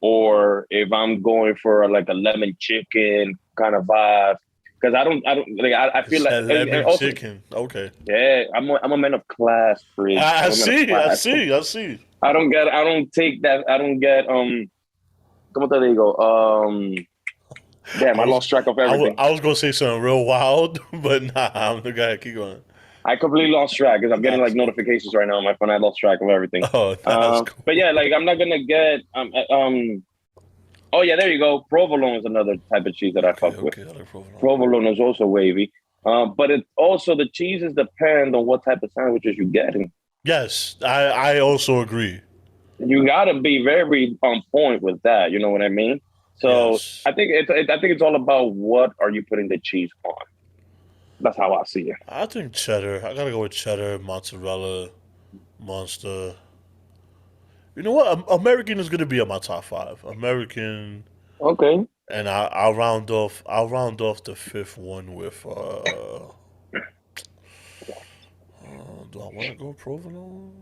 Or if I'm going for like a lemon chicken kind of vibe, because I don't like I feel It's like that and lemon also chicken. Okay. yeah, I'm a man of class, Chris. I I'm a man of see, I class. see, I see. I don't take that I don't get como te digo damn I I was, lost track of everything. I was gonna say something real wild, but nah, I'm the guy. Keep going. I completely lost track because I'm getting like That's cool. notifications right now on my phone. I lost track of everything. Oh, that's But cool. yeah, like I'm not gonna get oh yeah, there you go. Provolone is another type of cheese that I Okay, fuck with. okay, I like provolone. Provolone is also wavy. But it also the cheeses depend on what type of sandwiches you're getting. Yes, I also agree. You gotta be very on point with that. You know what I mean? So Yes, I think I think it's all about what are you putting the cheese on. That's how I see it. I think cheddar. I gotta go with cheddar, mozzarella, monster. You know what? American is gonna be on my top five. American, Okay. and I'll round off. I'll round off the fifth one with. Do I want to go provolone?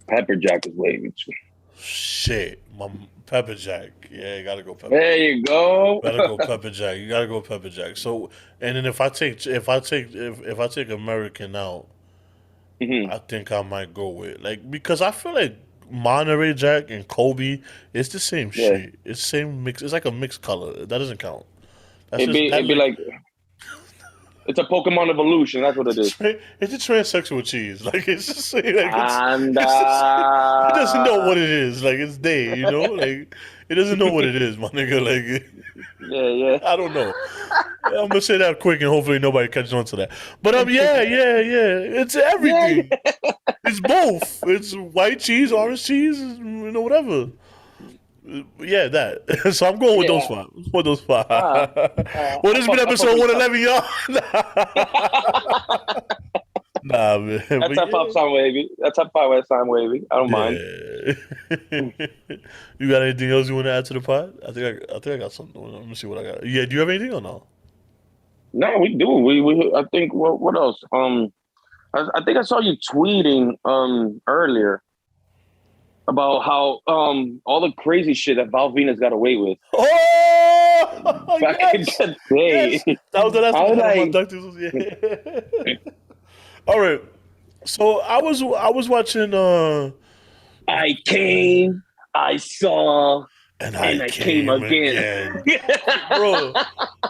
Pepper jack is wavy too. Shit, my pepper jack. Yeah, you gotta go pepper There jack. you go. Gotta go pepper jack. You gotta go pepper jack. So, and then if I take American out, Mhm. I think I might go with like because I feel like Monterey Jack and Kobe, it's the same Yeah. shit. It's same mix. It's like a mixed color. That doesn't count. That's just that It'd be like like it's a Pokemon evolution. That's what it is. it's a transsexual cheese. Like it's just like And it's just, it doesn't know what it is. Like it's day, you know. Like it doesn't know what it is, my nigga. Like yeah, yeah, I don't know. I'm gonna say that quick and hopefully nobody catches on to that. But yeah. It's yeah, everything. yeah. It's both. It's white cheese, orange cheese, you know, whatever. Yeah, that. So I'm going with those Yeah. five. With those five. Uh, Well, this has been I fuck episode with 111, y'all. Nah, man. that's But a pop sound wavy. That's a pop west sound wavy. I don't mind. yeah. You got anything else you want to add to the pod? I think I got something. Let me see what I got. Yeah, do you have anything or no? No, we do. We I think what else? I think I saw you tweeting earlier about how all the crazy shit that Val Venus got away with Oh, back in yes. the day. Yes. That was the last I one was my like, doctors was, yeah. All right. So I was watching I came, I saw, and and I I came came again. again. Bro.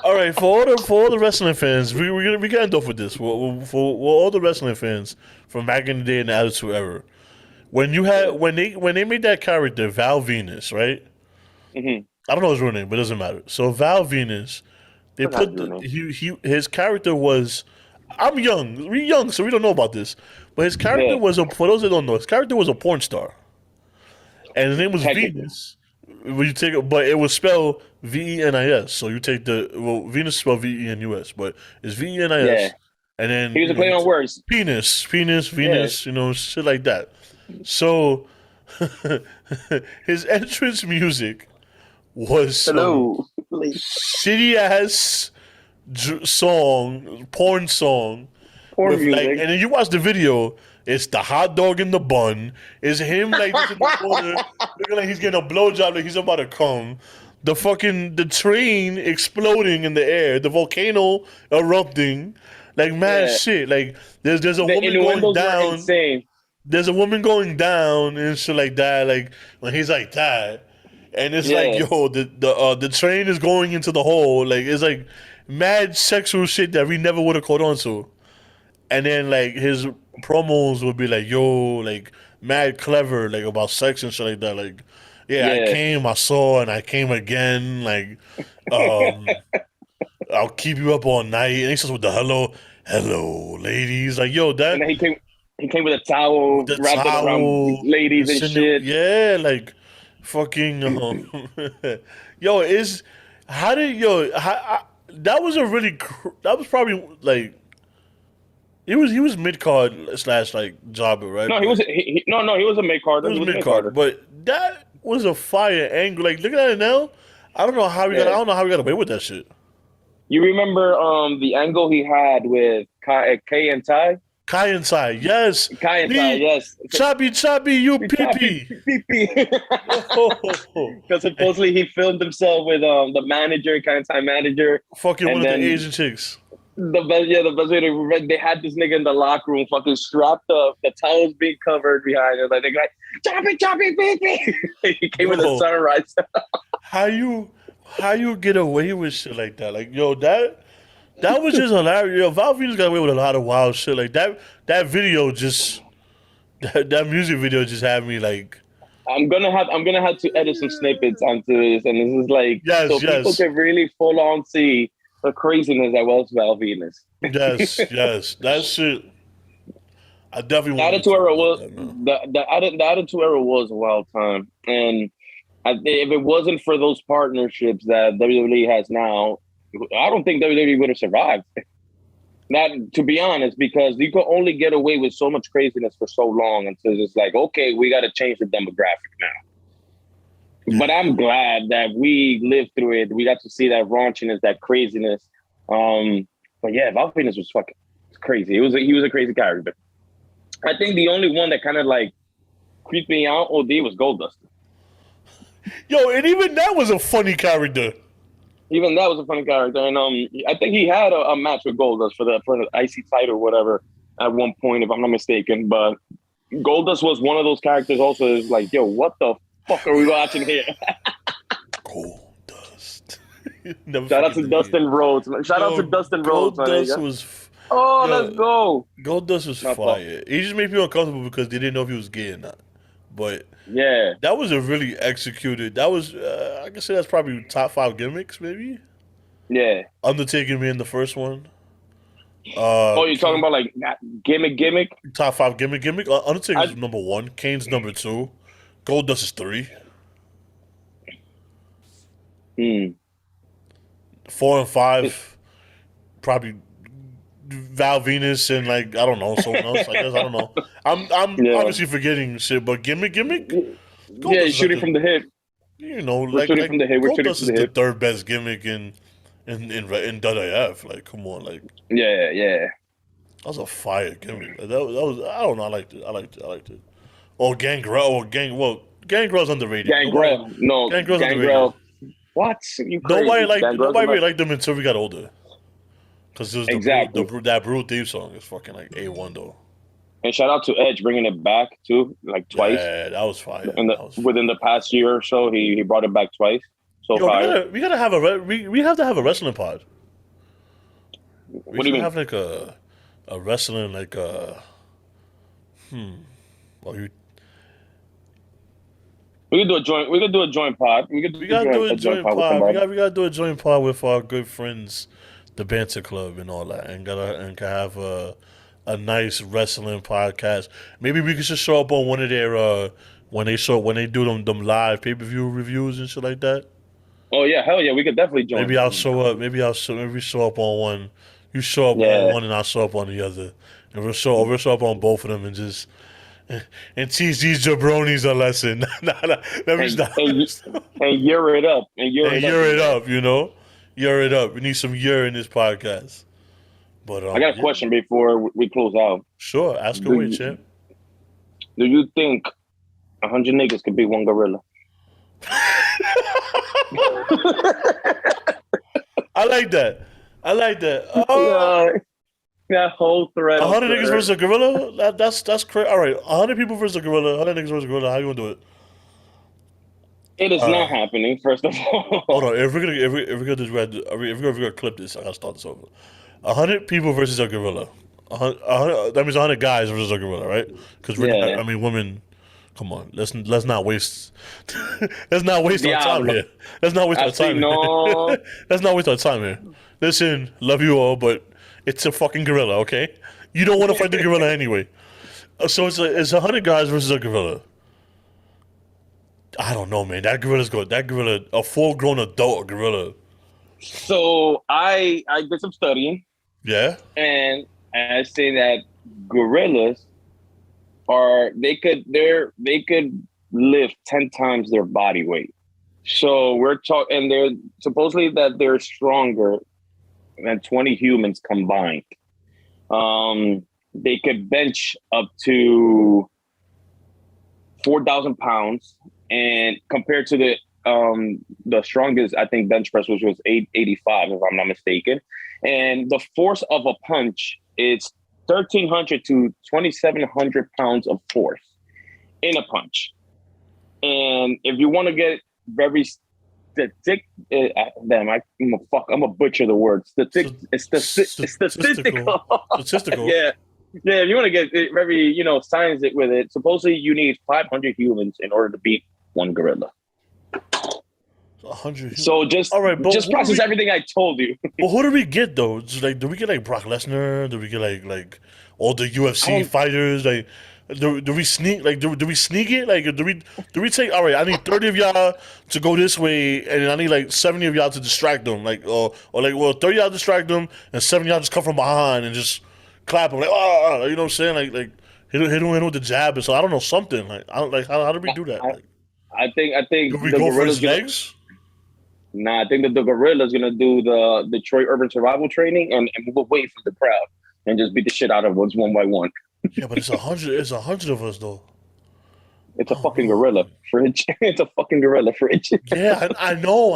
All right, for all the wrestling fans, we can end off with this. For all the wrestling fans from back in the day in the Attitude Era, when they made that character Val Venus, right? Mhm. I don't know his real name, but it doesn't matter. So Val Venus, they Forgot put his name. his character was. I'm young, we young, so we don't know about this. But his character Yeah, was for those that don't know, his character was a porn star, and his name was technically. Venus. When you take it, but it was spelled Venis. So you take Venus is spelled Venus, but it's Yeah, Venis, and then he was a play on words. penis, Yeah, Venus, you know, shit like that. So his entrance music was some hello. shitty ass porn song hardcore with music. like, and then you watch the video. It's the hot dog in the bun. It's him like just in the corner, looking like he's getting a blowjob, like he's about to come. The train exploding in the air, the volcano erupting, like mad shit. Like there's a The woman going innuendos were down. insane. There's a woman going down and shit like that. Like when he's like that, and it's like yo, the train is going into the hole. Like it's like mad sexual shit that we never would have caught on to. And then like his promos would be like, yo, like mad clever, like about sex and shit like that. Like, I came, I saw, and I came again. Like, I'll keep you up all night. And he starts with the hello, ladies. Like, yo, that. And then he came with a towel wrapped around ladies and shit. Yeah, like fucking. Yo, that was that was probably like. He was mid card / like jobber, right? No, he was a mid card. He was mid card, but that was a fire angle. Like looking at it now, I don't know how we got away with that shit. You remember the angle he had with Kay and Ty? Kai and Ty, yes. Kai and Ty, yes. Chubby, you pee-pee. Because supposedly he filmed himself with the manager, Kai and Ty manager. Fucking one of the Asian chicks. The best way they had this nigga in the locker room fucking strapped up, the towels being covered behind him. Like, choppy, pee-pee. He came with a sunrise. How you get away with shit like that? Like, yo, that was just hilarious. Yo, Val Venus got away with a lot of wild shit. Like that video just that music video just had me like. I'm gonna have to edit some snippets onto this, and this is like people can really full on see the craziness that was Val Venus. yes, that shit. I definitely the Attitude Era was the Attitude Era was a wild time, and if it wasn't for those partnerships that WWE has now, I don't think WWE would have survived. That, to be honest, because you could only get away with so much craziness for so long until it's like, okay, we got to change the demographic now. But I'm glad that we lived through it. We got to see that raunchiness, that craziness. But yeah, Val Venus was fucking crazy. He was a crazy character. I think the only one that kind of like creeped me out OD was Goldust. Yo, and even that was a funny character. Even that was a funny character, and I think he had a match with Goldust for the IC title or whatever at one point, if I'm not mistaken. But Goldust was one of those characters. Also, is like, yo, what the fuck are we watching here? Goldust. Shout out to Dustin Rhodes. Shout out to Dustin Rhodes. Goldust was. Let's go. Goldust was fire. He just made me uncomfortable because they didn't know if he was gay or not. But yeah, that was a really executed. That was I can say that's probably top 5 gimmicks, maybe. Yeah, Undertaker being the first one. You're talking about like gimmick? Top 5 gimmick. Undertaker's number 1. Kane's number 2. Goldust is 3. 4 and 5, probably Val Venus and like I don't know someone else. I guess I don't know. I'm obviously forgetting shit, but gimmick. Yeah, shooting from the hip. You know, shooting from the hip. Goldust is the 3rd best gimmick in WWF. Like, come on, like. Yeah. That was a fire gimmick. That was I don't know. I liked it. Or Gangrel. Gangrel's underrated. Gangrel. Gangrel's underrated. What? Nobody really liked them until we got older. Because it was that Brew Thief song is fucking like A1 though. And shout out to Edge bringing it back too, like twice. Yeah, that was fire. Within the past year or so, he brought it back twice. Fire. We gotta have we have to have a wrestling pod. What do you mean? Have like a wrestling like Well, we could do a joint. We could do a joint pod. We gotta do a joint pod. We gotta do a joint pod with our good friends, the Banter Club and all that, and can have a nice wrestling podcast. Maybe we could just show up on one of their when they do them live pay-per-view reviews and shit like that. Oh yeah, hell yeah, we could definitely join. Maybe I'll show up. Maybe we show up on one. You show up on one, and I'll show up on the other, and we'll show up on both of them and just. And teach these jabronis a lesson. Let me stop. And year it up. You know? Year it up. We need some year in this podcast. But I got a question before we close out. Sure, ask away, champ. Do you think 100 niggas could beat one gorilla? I like that. That whole thread. 100 niggas versus a gorilla? That's crazy. All right, 100 people versus a gorilla. 100 niggas versus a gorilla. How you gonna do it? It is not happening. First of all, hold on. If we're gonna clip this, I gotta start this over. 100 people versus a gorilla. That means 100 guys versus a gorilla, right? Because women. Come on, let's not waste. Let's not waste our time here. Let's not waste our time here. Let's not waste our time here. Listen, love you all, but it's a fucking gorilla, okay? You don't want to fight the gorilla anyway. So it's 100 guys versus a gorilla. I don't know, man. That gorilla, a full-grown adult gorilla. So I did some studying. Yeah. And I say that gorillas they could lift 10 times their body weight. So we're talking, and they're supposedly that they're stronger than 20 humans combined. They could bench up to 4,000 pounds, and compared to the strongest, I think bench press which was 885, if I'm not mistaken. And the force of a punch is 1,300 to 2,700 pounds of force in a punch. And if you want to get very I'm a butcher the word. Statistical. Yeah. If you want to get very, science it with it, supposedly you need 500 humans in order to beat one gorilla. 100. So just process everything I told you. Well, who do we get though? Just do we get like Brock Lesnar? Do we get like all the UFC fighters? Like, do we sneak? Like, do we sneak it? Like, do we take? All right, I need 30 of y'all to go this way, and I need like 70 of y'all to distract them. Like, or 30 y'all distract them, and 70 y'all just come from behind and just clap them. Like, oh, you know what I'm saying? Like hit him with the jab. And so I don't know, something like how do we do that? I think. Do we go for his legs? Nah, I think that the gorilla's gonna do the Detroit urban survival training and move away from the crowd and just beat the shit out of us one by one. Yeah, but it's 100. It's 100 of us though. It's a fucking gorilla fridge. It's a fucking gorilla fridge. Yeah, I know,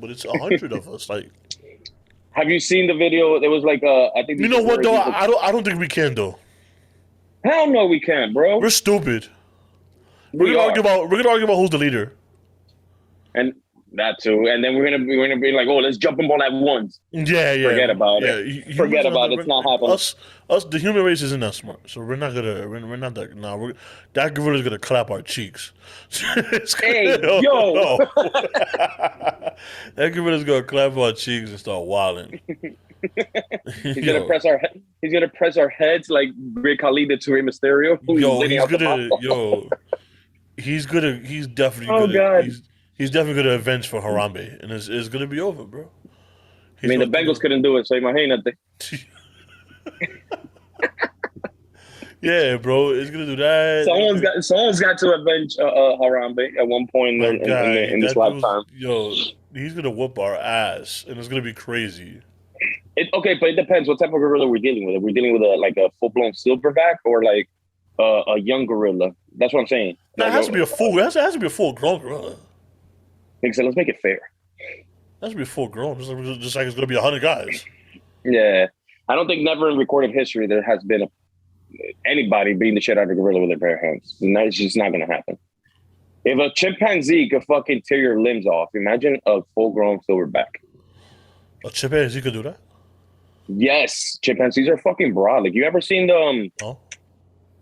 but it's 100 of us. Like, have you seen the video? There was like I think. You know what though? I don't think we can though. Hell no, we can't, bro. We're stupid. We're gonna argue about who's the leader. And that too, and then we're gonna be like, oh, let's jump them all at once. Yeah. Forget about it. Forget about it. It's not happening. Us, the human race isn't that smart, so we're not that. Nah, that gorilla's gonna clap our cheeks. Hey, yo! That gorilla's gonna clap our cheeks and start wilding. He's gonna press our heads like Great Khali did to Rey Mysterio. He's definitely gonna. He's definitely going to avenge for Harambe, and it's going to be over, bro. The Bengals couldn't do it, so nothing. Yeah, bro, it's going to do that. Someone's got to avenge Harambe at one point in this lifetime. He's going to whoop our ass, and it's going to be crazy. Okay, but it depends what type of gorilla we're dealing with. If we're dealing with a full-blown silverback or like a young gorilla. That's what I'm saying. It has to be a full-grown gorilla. So let's make it fair. That should be full grown, just like it's going to be 100 guys. Yeah. I don't think never in recorded history there has been anybody beating the shit out of a gorilla with their bare hands. And that's just not going to happen. If a chimpanzee could fucking tear your limbs off, imagine a full-grown silverback. A chimpanzee could do that? Yes. Chimpanzees are fucking broad. Like, you ever seen the...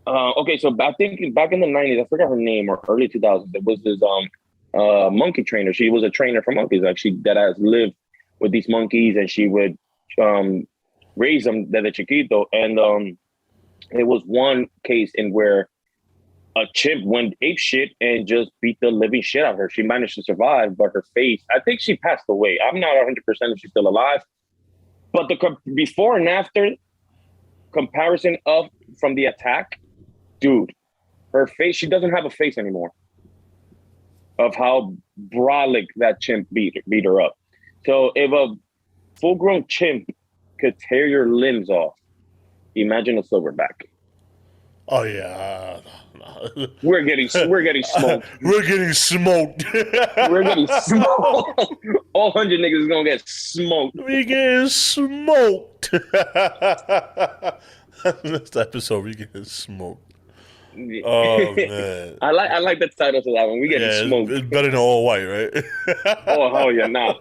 okay, so I think back in the 90s, I forgot her name, or early 2000s, there was this... monkey trainer. She was a trainer for monkeys. Like, she deadass lived with these monkeys, and she would raise them desde chiquito. And it was one case in where a chimp went ape shit and just beat the living shit out of her. She managed to survive, but her face, I think she passed away. I'm not 100% if she's still alive. But the before and after comparison from the attack, dude, her face, she doesn't have a face anymore. Of how brolic that chimp beat her up. So if a full-grown chimp could tear your limbs off. Imagine a silverback. Oh yeah. We're getting smoked. We're getting smoked. We're getting smoked. All 100 niggas is gonna get smoked. We getting smoked. Next episode, we getting smoked. Oh man. I like the title to that one. We getting smoked. It's better than all white, right? Oh hell yeah, nah.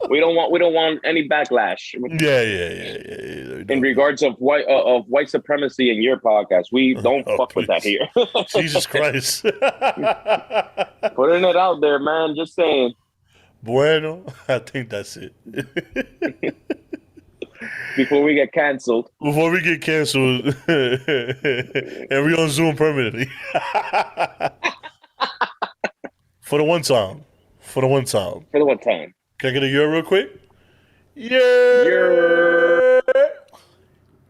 We don't want any backlash. Yeah. In regards of white supremacy in your podcast, we don't fuck with that here. Jesus Christ. Putting it out there, man. Just saying. Bueno, I think that's it. Before we get canceled. And we on Zoom permanently. For the one time. Can I get a Yerrr real quick? Yerrr.